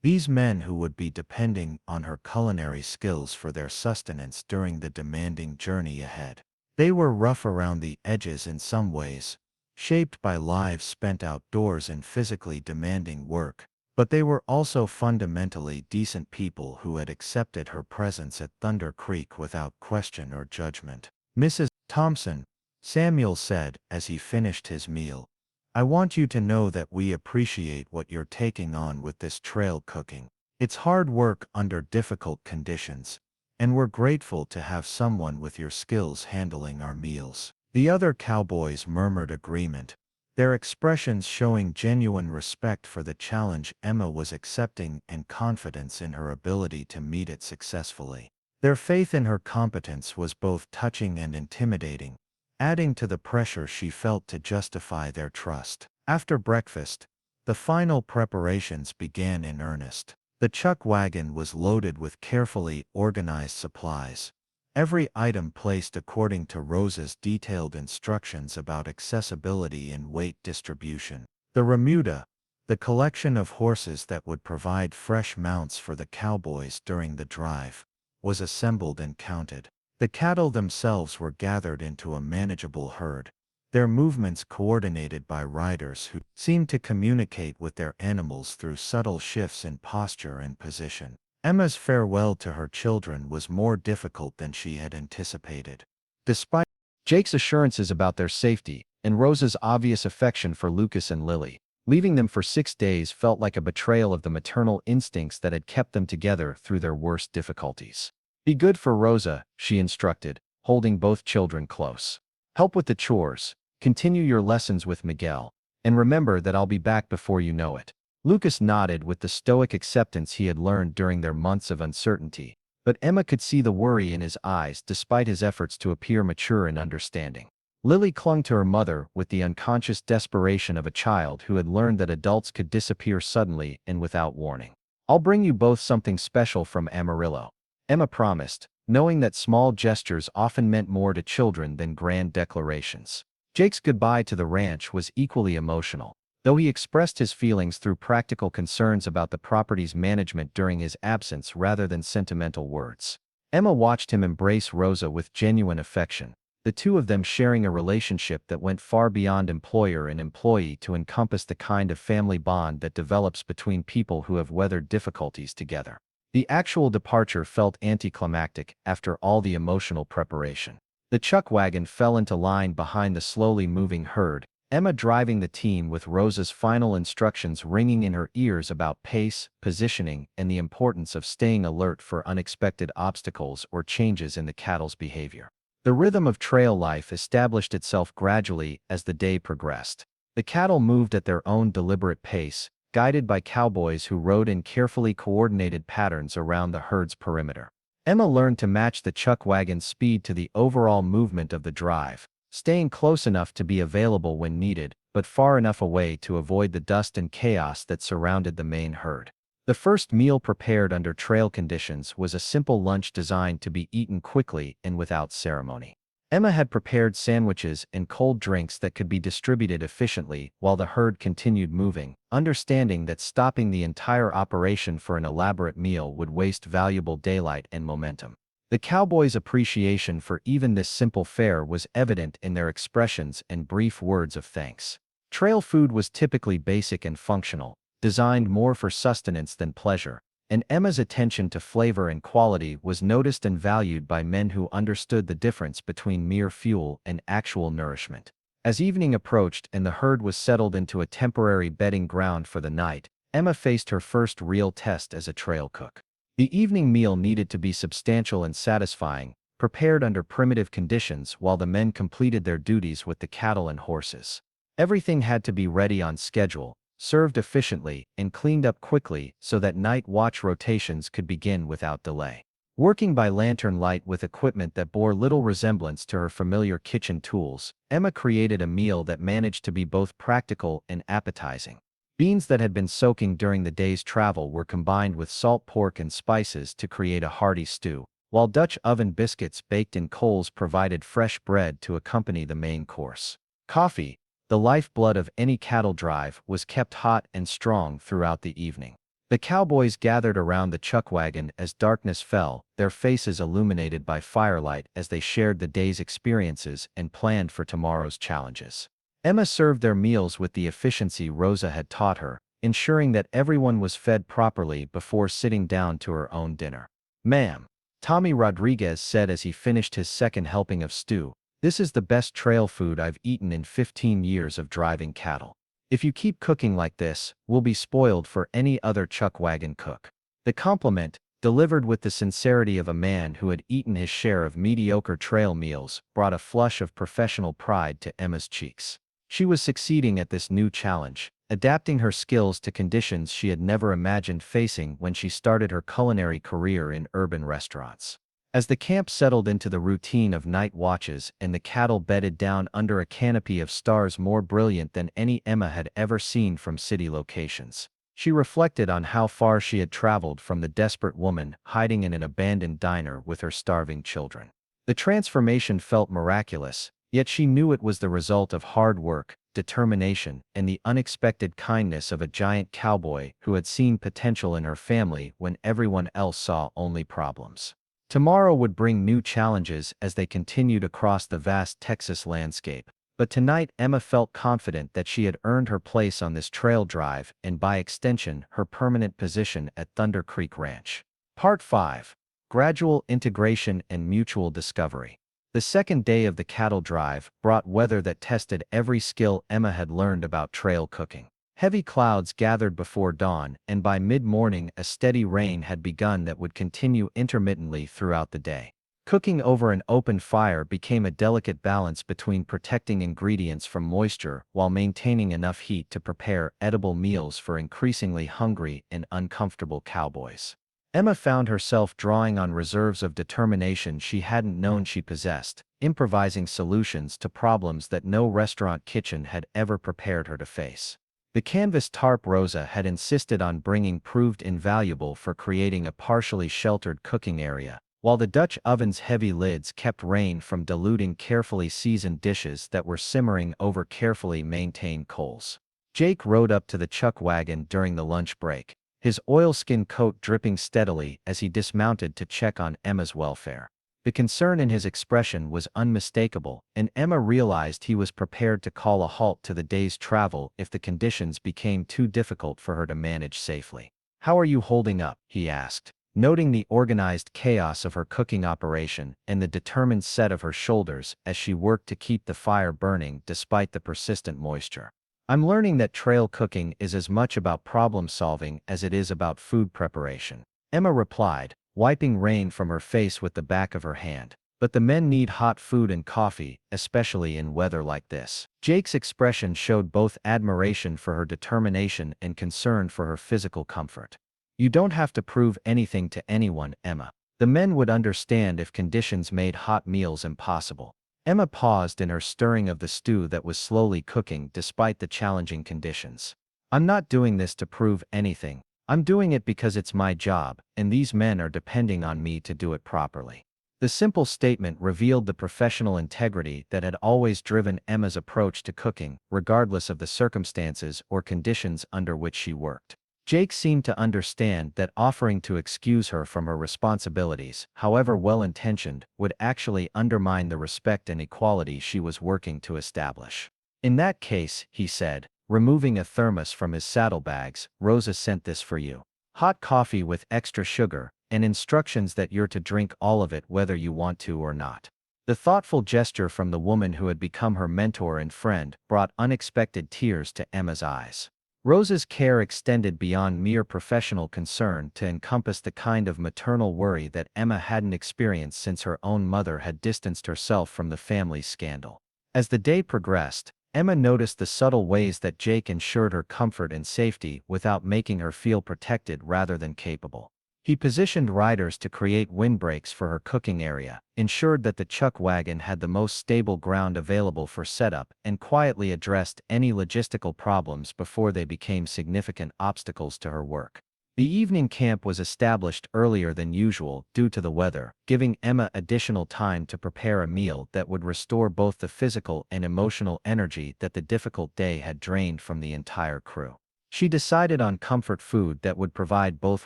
these men who would be depending on her culinary skills for their sustenance during the demanding journey ahead. They were rough around the edges in some ways, shaped by lives spent outdoors in physically demanding work, but they were also fundamentally decent people who had accepted her presence at Thunder Creek without question or judgment. "Mrs. Thompson," Samuel said as he finished his meal, "I want you to know that we appreciate what you're taking on with this trail cooking. It's hard work under difficult conditions, and we're grateful to have someone with your skills handling our meals." The other cowboys murmured agreement, their expressions showing genuine respect for the challenge Emma was accepting and confidence in her ability to meet it successfully. Their faith in her competence was both touching and intimidating, adding to the pressure she felt to justify their trust. After breakfast, the final preparations began in earnest. The chuck wagon was loaded with carefully organized supplies, every item placed according to Rosa's detailed instructions about accessibility and weight distribution. The remuda, the collection of horses that would provide fresh mounts for the cowboys during the drive, was assembled and counted. The cattle themselves were gathered into a manageable herd, their movements coordinated by riders who seemed to communicate with their animals through subtle shifts in posture and position. Emma's farewell to her children was more difficult than she had anticipated. Despite Jake's assurances about their safety and Rosa's obvious affection for Lucas and Lily, leaving them for 6 days felt like a betrayal of the maternal instincts that had kept them together through their worst difficulties. "Be good for Rosa," she instructed, holding both children close. "Help with the chores, continue your lessons with Miguel, and remember that I'll be back before you know it." Lucas nodded with the stoic acceptance he had learned during their months of uncertainty, but Emma could see the worry in his eyes despite his efforts to appear mature and understanding. Lily clung to her mother with the unconscious desperation of a child who had learned that adults could disappear suddenly and without warning. "I'll bring you both something special from Amarillo," Emma promised, knowing that small gestures often meant more to children than grand declarations. Jake's goodbye to the ranch was equally emotional, though he expressed his feelings through practical concerns about the property's management during his absence rather than sentimental words. Emma watched him embrace Rosa with genuine affection, the two of them sharing a relationship that went far beyond employer and employee to encompass the kind of family bond that develops between people who have weathered difficulties together. The actual departure felt anticlimactic after all the emotional preparation. The chuck wagon fell into line behind the slowly moving herd, Emma driving the team with Rosa's final instructions ringing in her ears about pace, positioning, and the importance of staying alert for unexpected obstacles or changes in the cattle's behavior. The rhythm of trail life established itself gradually as the day progressed. The cattle moved at their own deliberate pace, guided by cowboys who rode in carefully coordinated patterns around the herd's perimeter. Emma learned to match the chuck wagon's speed to the overall movement of the drive, staying close enough to be available when needed, but far enough away to avoid the dust and chaos that surrounded the main herd. The first meal prepared under trail conditions was a simple lunch designed to be eaten quickly and without ceremony. Emma had prepared sandwiches and cold drinks that could be distributed efficiently while the herd continued moving, understanding that stopping the entire operation for an elaborate meal would waste valuable daylight and momentum. The cowboys' appreciation for even this simple fare was evident in their expressions and brief words of thanks. Trail food was typically basic and functional, designed more for sustenance than pleasure, and Emma's attention to flavor and quality was noticed and valued by men who understood the difference between mere fuel and actual nourishment. As evening approached and the herd was settled into a temporary bedding ground for the night, Emma faced her first real test as a trail cook. The evening meal needed to be substantial and satisfying, prepared under primitive conditions while the men completed their duties with the cattle and horses. Everything had to be ready on schedule, served efficiently, and cleaned up quickly so that night watch rotations could begin without delay. Working by lantern light with equipment that bore little resemblance to her familiar kitchen tools, Emma created a meal that managed to be both practical and appetizing. Beans that had been soaking during the day's travel were combined with salt pork and spices to create a hearty stew, while Dutch oven biscuits baked in coals provided fresh bread to accompany the main course. Coffee, the lifeblood of any cattle drive, was kept hot and strong throughout the evening. The cowboys gathered around the chuck wagon as darkness fell, their faces illuminated by firelight as they shared the day's experiences and planned for tomorrow's challenges. Emma served their meals with the efficiency Rosa had taught her, ensuring that everyone was fed properly before sitting down to her own dinner. "Ma'am," Tommy Rodriguez said as he finished his second helping of stew, "this is the best trail food I've eaten in 15 years of driving cattle. If you keep cooking like this, we'll be spoiled for any other chuck wagon cook." The compliment, delivered with the sincerity of a man who had eaten his share of mediocre trail meals, brought a flush of professional pride to Emma's cheeks. She was succeeding at this new challenge, adapting her skills to conditions she had never imagined facing when she started her culinary career in urban restaurants. As the camp settled into the routine of night watches and the cattle bedded down under a canopy of stars more brilliant than any Emma had ever seen from city locations, she reflected on how far she had traveled from the desperate woman hiding in an abandoned diner with her starving children. The transformation felt miraculous, yet she knew it was the result of hard work, determination, and the unexpected kindness of a giant cowboy who had seen potential in her family when everyone else saw only problems. Tomorrow would bring new challenges as they continued across the vast Texas landscape, but tonight Emma felt confident that she had earned her place on this trail drive and by extension her permanent position at Thunder Creek Ranch. Part 5. Gradual Integration and Mutual Discovery. The second day of the cattle drive brought weather that tested every skill Emma had learned about trail cooking. Heavy clouds gathered before dawn, and by mid-morning a steady rain had begun that would continue intermittently throughout the day. Cooking over an open fire became a delicate balance between protecting ingredients from moisture while maintaining enough heat to prepare edible meals for increasingly hungry and uncomfortable cowboys. Emma found herself drawing on reserves of determination she hadn't known she possessed, improvising solutions to problems that no restaurant kitchen had ever prepared her to face. The canvas tarp Rosa had insisted on bringing proved invaluable for creating a partially sheltered cooking area, while the Dutch oven's heavy lids kept rain from diluting carefully seasoned dishes that were simmering over carefully maintained coals. Jake rode up to the chuck wagon during the lunch break, his oilskin coat dripping steadily as he dismounted to check on Emma's welfare. The concern in his expression was unmistakable, and Emma realized he was prepared to call a halt to the day's travel if the conditions became too difficult for her to manage safely. "How are you holding up?" he asked, noting the organized chaos of her cooking operation and the determined set of her shoulders as she worked to keep the fire burning despite the persistent moisture. "I'm learning that trail cooking is as much about problem solving as it is about food preparation," Emma replied, wiping rain from her face with the back of her hand. "But the men need hot food and coffee, especially in weather like this." Jake's expression showed both admiration for her determination and concern for her physical comfort. "You don't have to prove anything to anyone, Emma. The men would understand if conditions made hot meals impossible." Emma paused in her stirring of the stew that was slowly cooking despite the challenging conditions. "I'm not doing this to prove anything. I'm doing it because it's my job, and these men are depending on me to do it properly. The simple statement revealed the professional integrity that had always driven Emma's approach to cooking, regardless of the circumstances or conditions under which she worked. Jake seemed to understand that offering to excuse her from her responsibilities, however well-intentioned, would actually undermine the respect and equality she was working to establish. In that case, he said, removing a thermos from his saddlebags, Rosa sent this for you. Hot coffee with extra sugar, and instructions that you're to drink all of it whether you want to or not. The thoughtful gesture from the woman who had become her mentor and friend brought unexpected tears to Emma's eyes. Rosa's care extended beyond mere professional concern to encompass the kind of maternal worry that Emma hadn't experienced since her own mother had distanced herself from the family's scandal. As the day progressed, Emma noticed the subtle ways that Jake ensured her comfort and safety without making her feel protected rather than capable. He positioned riders to create windbreaks for her cooking area, ensured that the chuck wagon had the most stable ground available for setup, and quietly addressed any logistical problems before they became significant obstacles to her work. The evening camp was established earlier than usual due to the weather, giving Emma additional time to prepare a meal that would restore both the physical and emotional energy that the difficult day had drained from the entire crew. She decided on comfort food that would provide both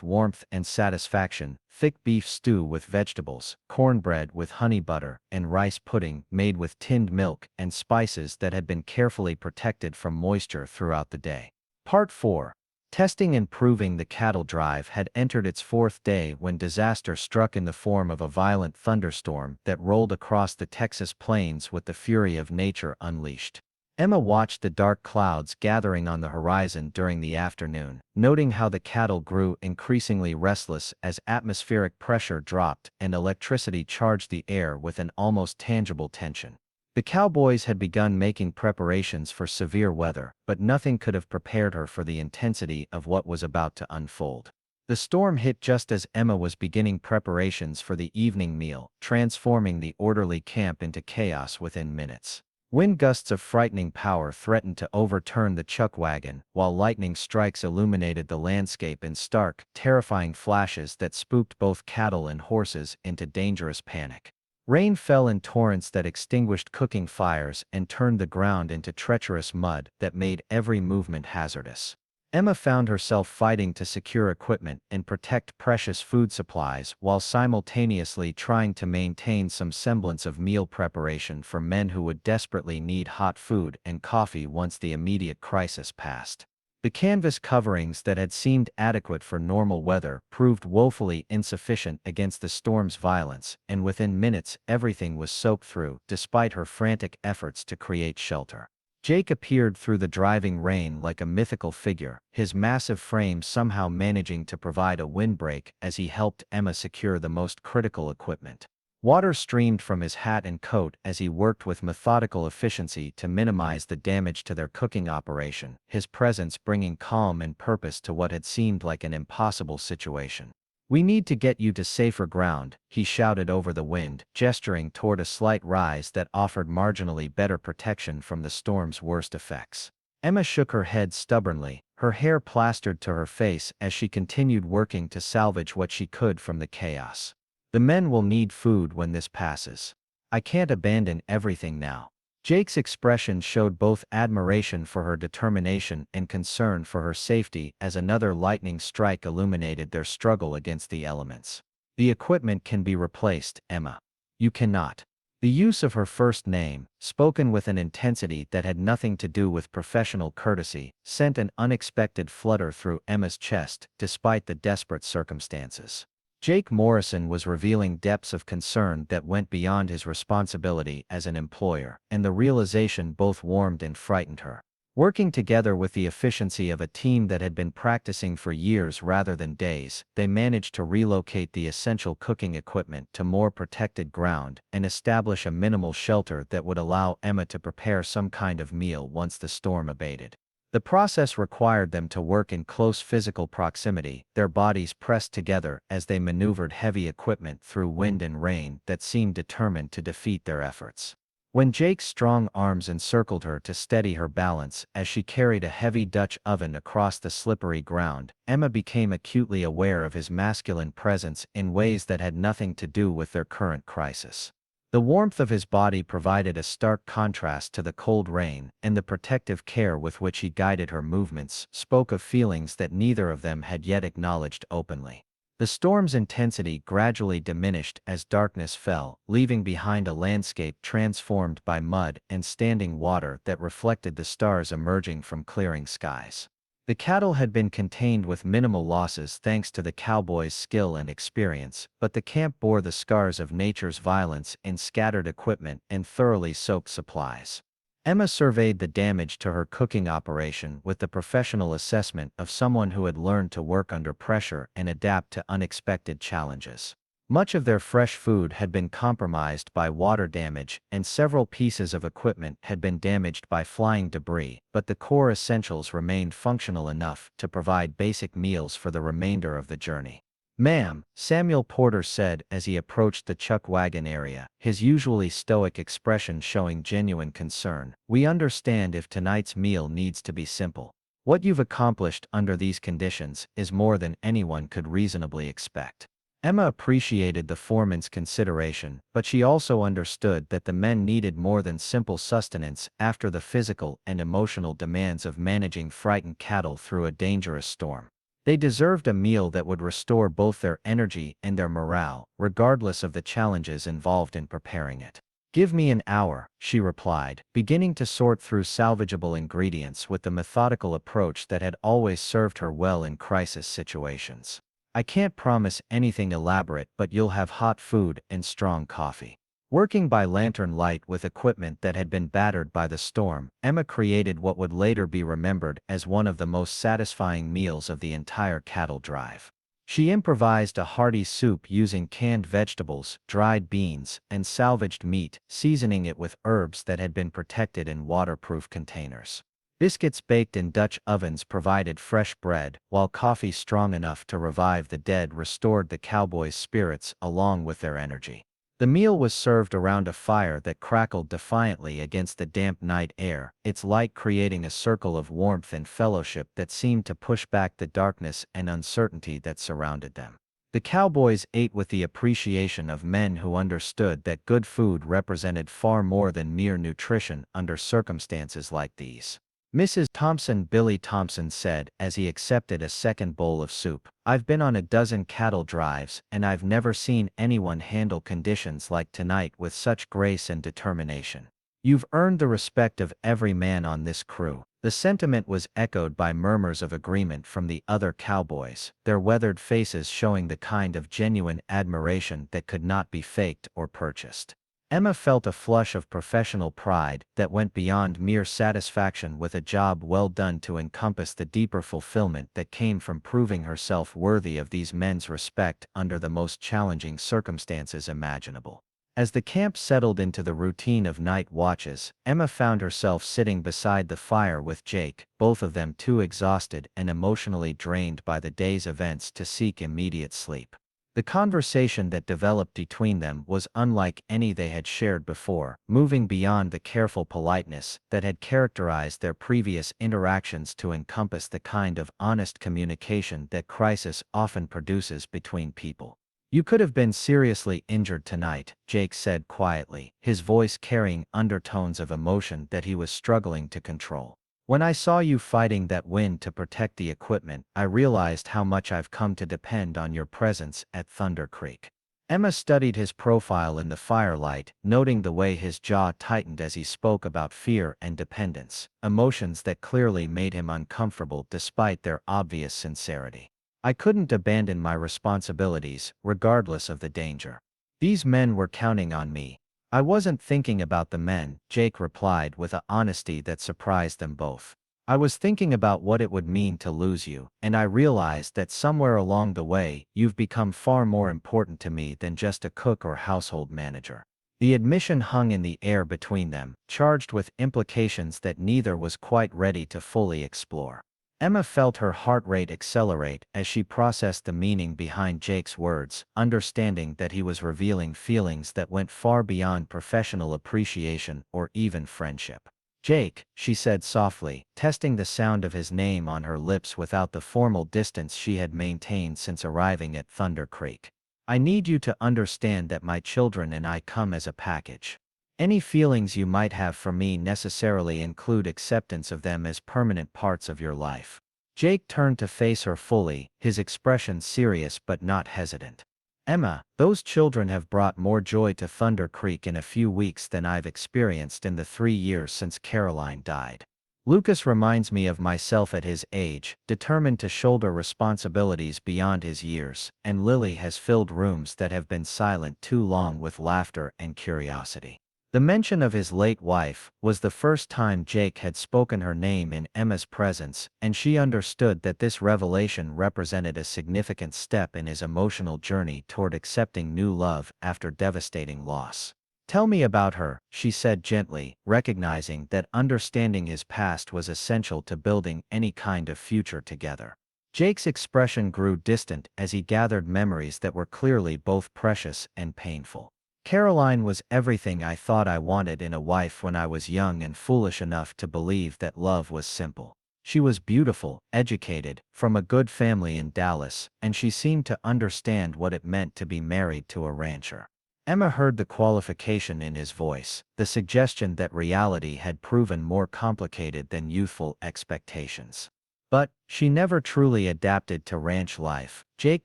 warmth and satisfaction: thick beef stew with vegetables, cornbread with honey butter, and rice pudding made with tinned milk and spices that had been carefully protected from moisture throughout the day. Part 4. Testing and proving. The cattle drive had entered its fourth day when disaster struck in the form of a violent thunderstorm that rolled across the Texas plains with the fury of nature unleashed. Emma watched the dark clouds gathering on the horizon during the afternoon, noting how the cattle grew increasingly restless as atmospheric pressure dropped and electricity charged the air with an almost tangible tension. The Cowboys had begun making preparations for severe weather, but nothing could have prepared her for the intensity of what was about to unfold. The storm hit just as Emma was beginning preparations for the evening meal, transforming the orderly camp into chaos within minutes. Wind gusts of frightening power threatened to overturn the chuck wagon, while lightning strikes illuminated the landscape in stark, terrifying flashes that spooked both cattle and horses into dangerous panic. Rain fell in torrents that extinguished cooking fires and turned the ground into treacherous mud that made every movement hazardous. Emma found herself fighting to secure equipment and protect precious food supplies while simultaneously trying to maintain some semblance of meal preparation for men who would desperately need hot food and coffee once the immediate crisis passed. The canvas coverings that had seemed adequate for normal weather proved woefully insufficient against the storm's violence, and within minutes everything was soaked through, despite her frantic efforts to create shelter. Jake appeared through the driving rain like a mythical figure, his massive frame somehow managing to provide a windbreak as he helped Emma secure the most critical equipment. Water streamed from his hat and coat as he worked with methodical efficiency to minimize the damage to their cooking operation, his presence bringing calm and purpose to what had seemed like an impossible situation. "We need to get you to safer ground," he shouted over the wind, gesturing toward a slight rise that offered marginally better protection from the storm's worst effects. Emma shook her head stubbornly, her hair plastered to her face as she continued working to salvage what she could from the chaos. "The men will need food when this passes. I can't abandon everything now." Jake's expression showed both admiration for her determination and concern for her safety as another lightning strike illuminated their struggle against the elements. "The equipment can be replaced, Emma. You cannot." The use of her first name, spoken with an intensity that had nothing to do with professional courtesy, sent an unexpected flutter through Emma's chest, despite the desperate circumstances. Jake Morrison was revealing depths of concern that went beyond his responsibility as an employer, and the realization both warmed and frightened her. Working together with the efficiency of a team that had been practicing for years rather than days, they managed to relocate the essential cooking equipment to more protected ground and establish a minimal shelter that would allow Emma to prepare some kind of meal once the storm abated. The process required them to work in close physical proximity, their bodies pressed together as they maneuvered heavy equipment through wind and rain that seemed determined to defeat their efforts. When Jake's strong arms encircled her to steady her balance as she carried a heavy Dutch oven across the slippery ground, Emma became acutely aware of his masculine presence in ways that had nothing to do with their current crisis. The warmth of his body provided a stark contrast to the cold rain, and the protective care with which he guided her movements spoke of feelings that neither of them had yet acknowledged openly. The storm's intensity gradually diminished as darkness fell, leaving behind a landscape transformed by mud and standing water that reflected the stars emerging from clearing skies. The cattle had been contained with minimal losses thanks to the cowboys' skill and experience, but the camp bore the scars of nature's violence in scattered equipment and thoroughly soaked supplies. Emma surveyed the damage to her cooking operation with the professional assessment of someone who had learned to work under pressure and adapt to unexpected challenges. Much of their fresh food had been compromised by water damage, and several pieces of equipment had been damaged by flying debris, but the core essentials remained functional enough to provide basic meals for the remainder of the journey. "Ma'am," Samuel Porter said as he approached the chuck wagon area, his usually stoic expression showing genuine concern, "we understand if tonight's meal needs to be simple. What you've accomplished under these conditions is more than anyone could reasonably expect." Emma appreciated the foreman's consideration, but she also understood that the men needed more than simple sustenance after the physical and emotional demands of managing frightened cattle through a dangerous storm. They deserved a meal that would restore both their energy and their morale, regardless of the challenges involved in preparing it. "Give me an hour," she replied, beginning to sort through salvageable ingredients with the methodical approach that had always served her well in crisis situations. "I can't promise anything elaborate, but you'll have hot food and strong coffee." Working by lantern light with equipment that had been battered by the storm, Emma created what would later be remembered as one of the most satisfying meals of the entire cattle drive. She improvised a hearty soup using canned vegetables, dried beans, and salvaged meat, seasoning it with herbs that had been protected in waterproof containers. Biscuits baked in Dutch ovens provided fresh bread, while coffee strong enough to revive the dead restored the cowboys' spirits along with their energy. The meal was served around a fire that crackled defiantly against the damp night air, its light creating a circle of warmth and fellowship that seemed to push back the darkness and uncertainty that surrounded them. The cowboys ate with the appreciation of men who understood that good food represented far more than mere nutrition under circumstances like these. "Mrs. Thompson," Billy Thompson said as he accepted a second bowl of soup, "I've been on a dozen cattle drives, and I've never seen anyone handle conditions like tonight with such grace and determination. You've earned the respect of every man on this crew." The sentiment was echoed by murmurs of agreement from the other cowboys, their weathered faces showing the kind of genuine admiration that could not be faked or purchased. Emma felt a flush of professional pride that went beyond mere satisfaction with a job well done to encompass the deeper fulfillment that came from proving herself worthy of these men's respect under the most challenging circumstances imaginable. As the camp settled into the routine of night watches, Emma found herself sitting beside the fire with Jake, both of them too exhausted and emotionally drained by the day's events to seek immediate sleep. The conversation that developed between them was unlike any they had shared before, moving beyond the careful politeness that had characterized their previous interactions to encompass the kind of honest communication that crisis often produces between people. "You could have been seriously injured tonight," Jake said quietly, his voice carrying undertones of emotion that he was struggling to control. "When I saw you fighting that wind to protect the equipment, I realized how much I've come to depend on your presence at Thunder Creek." Emma studied his profile in the firelight, noting the way his jaw tightened as he spoke about fear and dependence, emotions that clearly made him uncomfortable despite their obvious sincerity. "I couldn't abandon my responsibilities, regardless of the danger. These men were counting on me." "I wasn't thinking about the men," Jake replied with an honesty that surprised them both. "I was thinking about what it would mean to lose you, and I realized that somewhere along the way, you've become far more important to me than just a cook or household manager." The admission hung in the air between them, charged with implications that neither was quite ready to fully explore. Emma felt her heart rate accelerate as she processed the meaning behind Jake's words, understanding that he was revealing feelings that went far beyond professional appreciation or even friendship. "Jake," she said softly, testing the sound of his name on her lips without the formal distance she had maintained since arriving at Thunder Creek. "I need you to understand that my children and I come as a package. Any feelings you might have for me necessarily include acceptance of them as permanent parts of your life." Jake turned to face her fully, his expression serious but not hesitant. "Emma, those children have brought more joy to Thunder Creek in a few weeks than I've experienced in the 3 years since Caroline died. Lucas reminds me of myself at his age, determined to shoulder responsibilities beyond his years, and Lily has filled rooms that have been silent too long with laughter and curiosity." The mention of his late wife was the first time Jake had spoken her name in Emma's presence, and she understood that this revelation represented a significant step in his emotional journey toward accepting new love after devastating loss. "Tell me about her," she said gently, recognizing that understanding his past was essential to building any kind of future together. Jake's expression grew distant as he gathered memories that were clearly both precious and painful. "Caroline was everything I thought I wanted in a wife when I was young and foolish enough to believe that love was simple. She was beautiful, educated, from a good family in Dallas, and she seemed to understand what it meant to be married to a rancher." Emma heard the qualification in his voice, the suggestion that reality had proven more complicated than youthful expectations. "But she never truly adapted to ranch life," Jake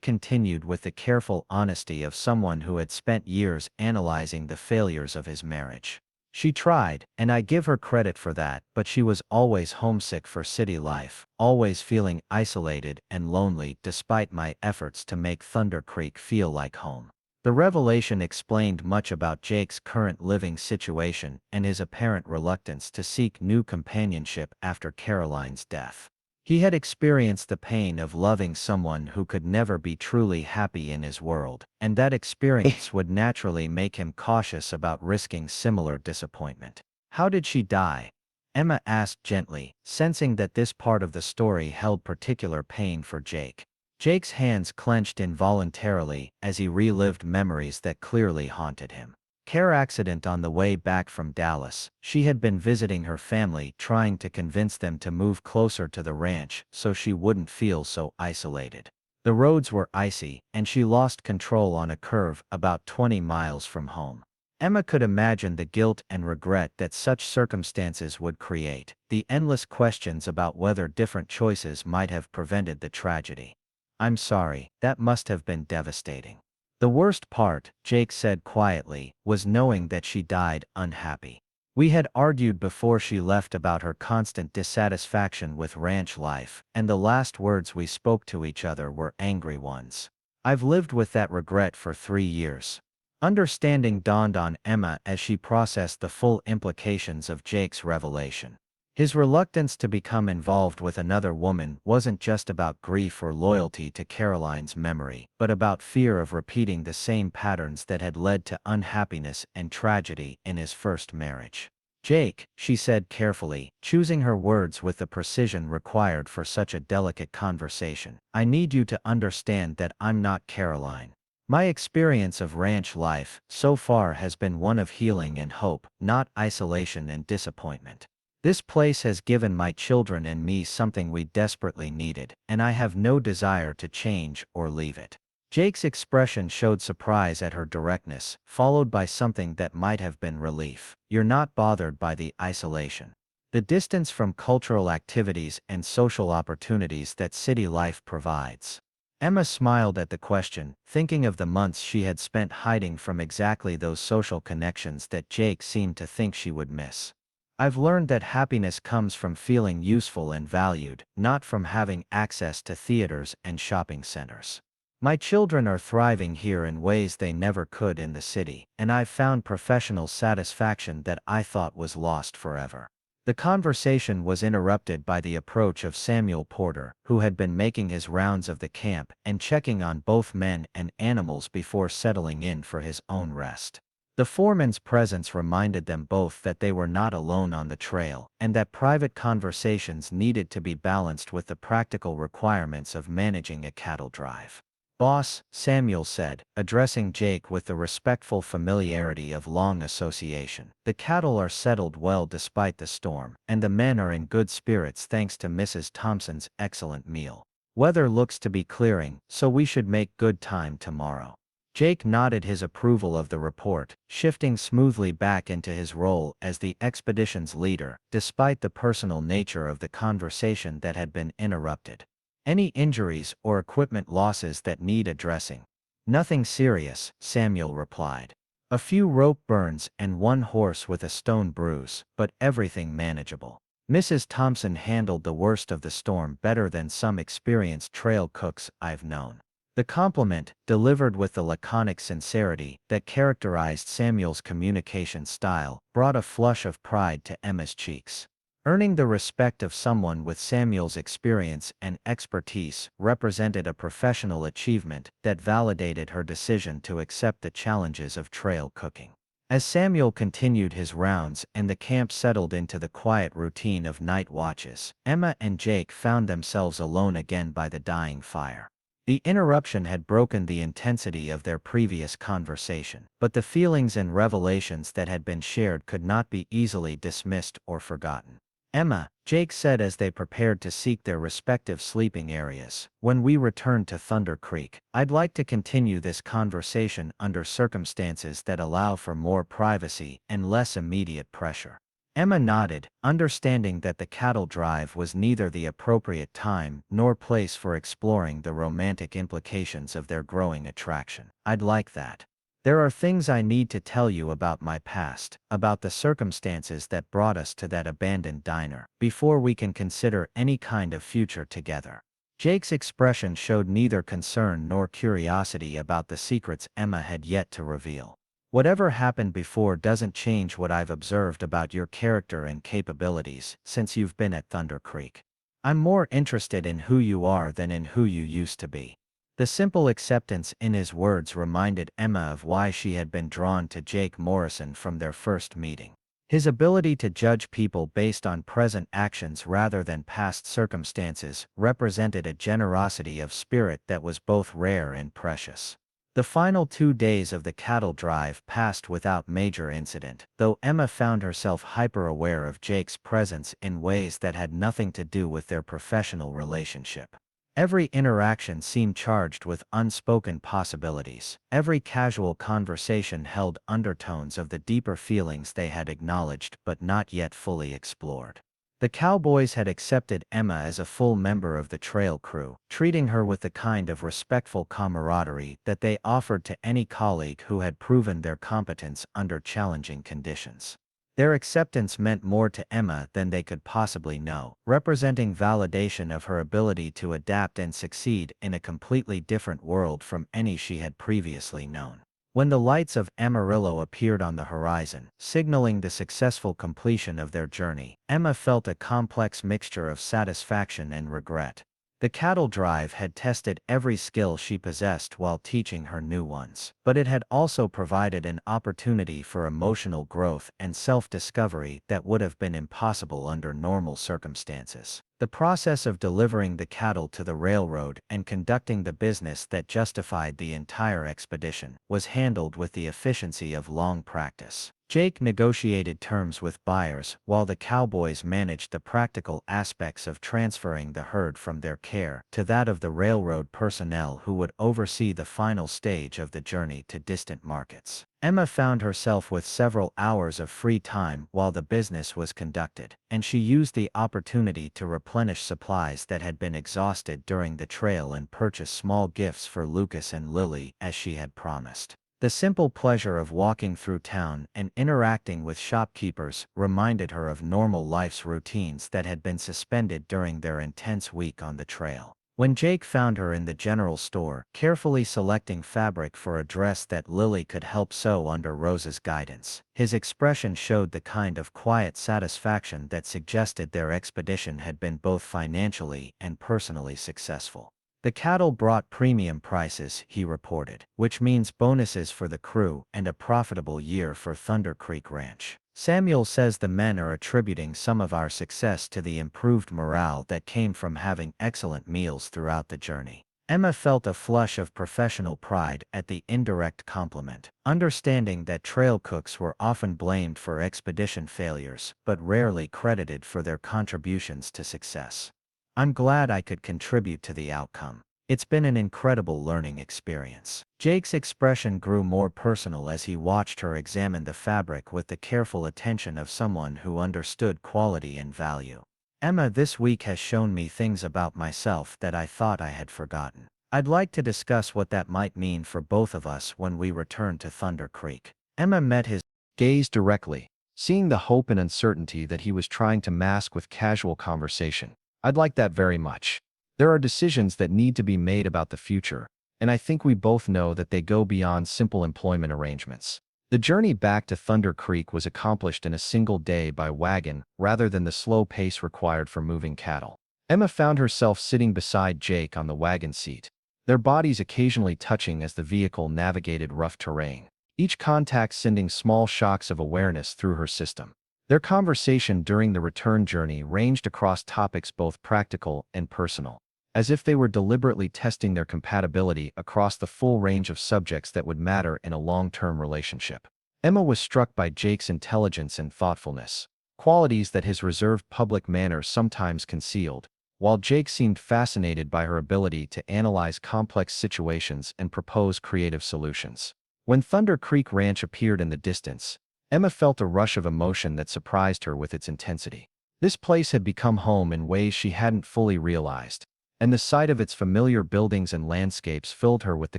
continued with the careful honesty of someone who had spent years analyzing the failures of his marriage. "She tried, and I give her credit for that, but she was always homesick for city life, always feeling isolated and lonely despite my efforts to make Thunder Creek feel like home." The revelation explained much about Jake's current living situation and his apparent reluctance to seek new companionship after Caroline's death. He had experienced the pain of loving someone who could never be truly happy in his world, and that experience would naturally make him cautious about risking similar disappointment. "How did she die?" Emma asked gently, sensing that this part of the story held particular pain for Jake. Jake's hands clenched involuntarily as he relived memories that clearly haunted him. "Car accident on the way back from Dallas. She had been visiting her family, trying to convince them to move closer to the ranch so she wouldn't feel so isolated. The roads were icy, and she lost control on a curve about 20 miles from home." Emma could imagine the guilt and regret that such circumstances would create, the endless questions about whether different choices might have prevented the tragedy. "I'm sorry, that must have been devastating." "The worst part," Jake said quietly, "was knowing that she died unhappy. We had argued before she left about her constant dissatisfaction with ranch life, and the last words we spoke to each other were angry ones. I've lived with that regret for 3 years." Understanding dawned on Emma as she processed the full implications of Jake's revelation. His reluctance to become involved with another woman wasn't just about grief or loyalty to Caroline's memory, but about fear of repeating the same patterns that had led to unhappiness and tragedy in his first marriage. "Jake," she said carefully, choosing her words with the precision required for such a delicate conversation, "I need you to understand that I'm not Caroline. My experience of ranch life, so far, has been one of healing and hope, not isolation and disappointment. This place has given my children and me something we desperately needed, and I have no desire to change or leave it." Jake's expression showed surprise at her directness, followed by something that might have been relief. "You're not bothered by the isolation, the distance from cultural activities and social opportunities that city life provides?" Emma smiled at the question, thinking of the months she had spent hiding from exactly those social connections that Jake seemed to think she would miss. "I've learned that happiness comes from feeling useful and valued, not from having access to theaters and shopping centers. My children are thriving here in ways they never could in the city, and I've found professional satisfaction that I thought was lost forever." The conversation was interrupted by the approach of Samuel Porter, who had been making his rounds of the camp and checking on both men and animals before settling in for his own rest. The foreman's presence reminded them both that they were not alone on the trail, and that private conversations needed to be balanced with the practical requirements of managing a cattle drive. "Boss," Samuel said, addressing Jake with the respectful familiarity of long association, "the cattle are settled well despite the storm, and the men are in good spirits thanks to Mrs. Thompson's excellent meal. Weather looks to be clearing, so we should make good time tomorrow." Jake nodded his approval of the report, shifting smoothly back into his role as the expedition's leader, despite the personal nature of the conversation that had been interrupted. "Any injuries or equipment losses that need addressing?" "Nothing serious," Samuel replied. "A few rope burns and one horse with a stone bruise, but everything manageable." Mrs. Thompson handled the worst of the storm better than some experienced trail cooks I've known. The compliment, delivered with the laconic sincerity that characterized Samuel's communication style, brought a flush of pride to Emma's cheeks. Earning the respect of someone with Samuel's experience and expertise represented a professional achievement that validated her decision to accept the challenges of trail cooking. As Samuel continued his rounds and the camp settled into the quiet routine of night watches, Emma and Jake found themselves alone again by the dying fire. The interruption had broken the intensity of their previous conversation, but the feelings and revelations that had been shared could not be easily dismissed or forgotten. "Emma," Jake said as they prepared to seek their respective sleeping areas, "when we return to Thunder Creek, I'd like to continue this conversation under circumstances that allow for more privacy and less immediate pressure." Emma nodded, understanding that the cattle drive was neither the appropriate time nor place for exploring the romantic implications of their growing attraction. "I'd like that. There are things I need to tell you about my past, about the circumstances that brought us to that abandoned diner, before we can consider any kind of future together." Jake's expression showed neither concern nor curiosity about the secrets Emma had yet to reveal. "Whatever happened before doesn't change what I've observed about your character and capabilities since you've been at Thunder Creek. I'm more interested in who you are than in who you used to be." The simple acceptance in his words reminded Emma of why she had been drawn to Jake Morrison from their first meeting. His ability to judge people based on present actions rather than past circumstances represented a generosity of spirit that was both rare and precious. The final 2 days of the cattle drive passed without major incident, though Emma found herself hyper-aware of Jake's presence in ways that had nothing to do with their professional relationship. Every interaction seemed charged with unspoken possibilities. Every casual conversation held undertones of the deeper feelings they had acknowledged but not yet fully explored. The Cowboys had accepted Emma as a full member of the trail crew, treating her with the kind of respectful camaraderie that they offered to any colleague who had proven their competence under challenging conditions. Their acceptance meant more to Emma than they could possibly know, representing validation of her ability to adapt and succeed in a completely different world from any she had previously known. When the lights of Amarillo appeared on the horizon, signaling the successful completion of their journey, Emma felt a complex mixture of satisfaction and regret. The cattle drive had tested every skill she possessed while teaching her new ones, but it had also provided an opportunity for emotional growth and self-discovery that would have been impossible under normal circumstances. The process of delivering the cattle to the railroad and conducting the business that justified the entire expedition was handled with the efficiency of long practice. Jake negotiated terms with buyers, while the Cowboys managed the practical aspects of transferring the herd from their care to that of the railroad personnel who would oversee the final stage of the journey to distant markets. Emma found herself with several hours of free time while the business was conducted, and she used the opportunity to replenish supplies that had been exhausted during the trail and purchase small gifts for Lucas and Lily as she had promised. The simple pleasure of walking through town and interacting with shopkeepers reminded her of normal life's routines that had been suspended during their intense week on the trail. When Jake found her in the general store, carefully selecting fabric for a dress that Lily could help sew under Rose's guidance, his expression showed the kind of quiet satisfaction that suggested their expedition had been both financially and personally successful. The cattle brought premium prices, he reported, which means bonuses for the crew and a profitable year for Thunder Creek Ranch. Samuel says the men are attributing some of our success to the improved morale that came from having excellent meals throughout the journey. Emma felt a flush of professional pride at the indirect compliment, understanding that trail cooks were often blamed for expedition failures, but rarely credited for their contributions to success. I'm glad I could contribute to the outcome. It's been an incredible learning experience. Jake's expression grew more personal as he watched her examine the fabric with the careful attention of someone who understood quality and value. Emma, this week has shown me things about myself that I thought I had forgotten. I'd like to discuss what that might mean for both of us when we return to Thunder Creek. Emma met his gaze directly, seeing the hope and uncertainty that he was trying to mask with casual conversation. I'd like that very much. There are decisions that need to be made about the future, and I think we both know that they go beyond simple employment arrangements. The journey back to Thunder Creek was accomplished in a single day by wagon rather than the slow pace required for moving cattle. Emma found herself sitting beside Jake on the wagon seat, their bodies occasionally touching as the vehicle navigated rough terrain, each contact sending small shocks of awareness through her system. Their conversation during the return journey ranged across topics both practical and personal, as if they were deliberately testing their compatibility across the full range of subjects that would matter in a long-term relationship. Emma was struck by Jake's intelligence and thoughtfulness, qualities that his reserved public manner sometimes concealed, while Jake seemed fascinated by her ability to analyze complex situations and propose creative solutions. When Thunder Creek Ranch appeared in the distance, Emma felt a rush of emotion that surprised her with its intensity. This place had become home in ways she hadn't fully realized, and the sight of its familiar buildings and landscapes filled her with the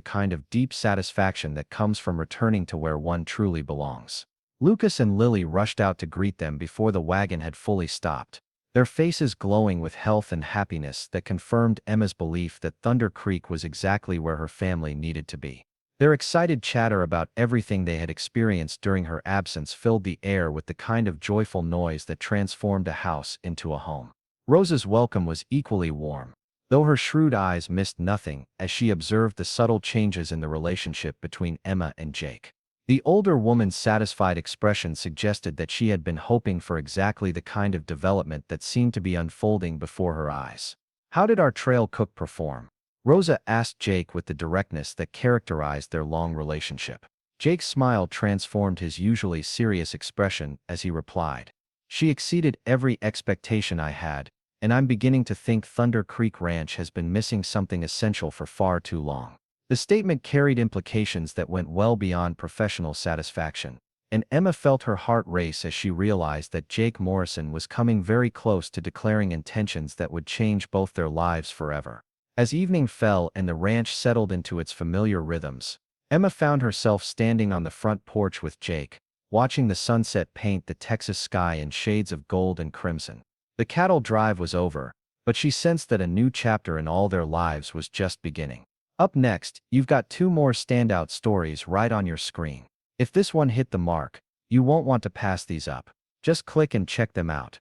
kind of deep satisfaction that comes from returning to where one truly belongs. Lucas and Lily rushed out to greet them before the wagon had fully stopped, their faces glowing with health and happiness that confirmed Emma's belief that Thunder Creek was exactly where her family needed to be. Their excited chatter about everything they had experienced during her absence filled the air with the kind of joyful noise that transformed a house into a home. Rosa's welcome was equally warm, though her shrewd eyes missed nothing as she observed the subtle changes in the relationship between Emma and Jake. The older woman's satisfied expression suggested that she had been hoping for exactly the kind of development that seemed to be unfolding before her eyes. "How did our trail cook perform?" Rosa asked Jake with the directness that characterized their long relationship. Jake's smile transformed his usually serious expression as he replied, "She exceeded every expectation I had, and I'm beginning to think Thunder Creek Ranch has been missing something essential for far too long." The statement carried implications that went well beyond professional satisfaction, and Emma felt her heart race as she realized that Jake Morrison was coming very close to declaring intentions that would change both their lives forever. As evening fell and the ranch settled into its familiar rhythms, Emma found herself standing on the front porch with Jake, watching the sunset paint the Texas sky in shades of gold and crimson. The cattle drive was over, but she sensed that a new chapter in all their lives was just beginning. Up next, you've got two more standout stories right on your screen. If this one hit the mark, you won't want to pass these up. Just click and check them out.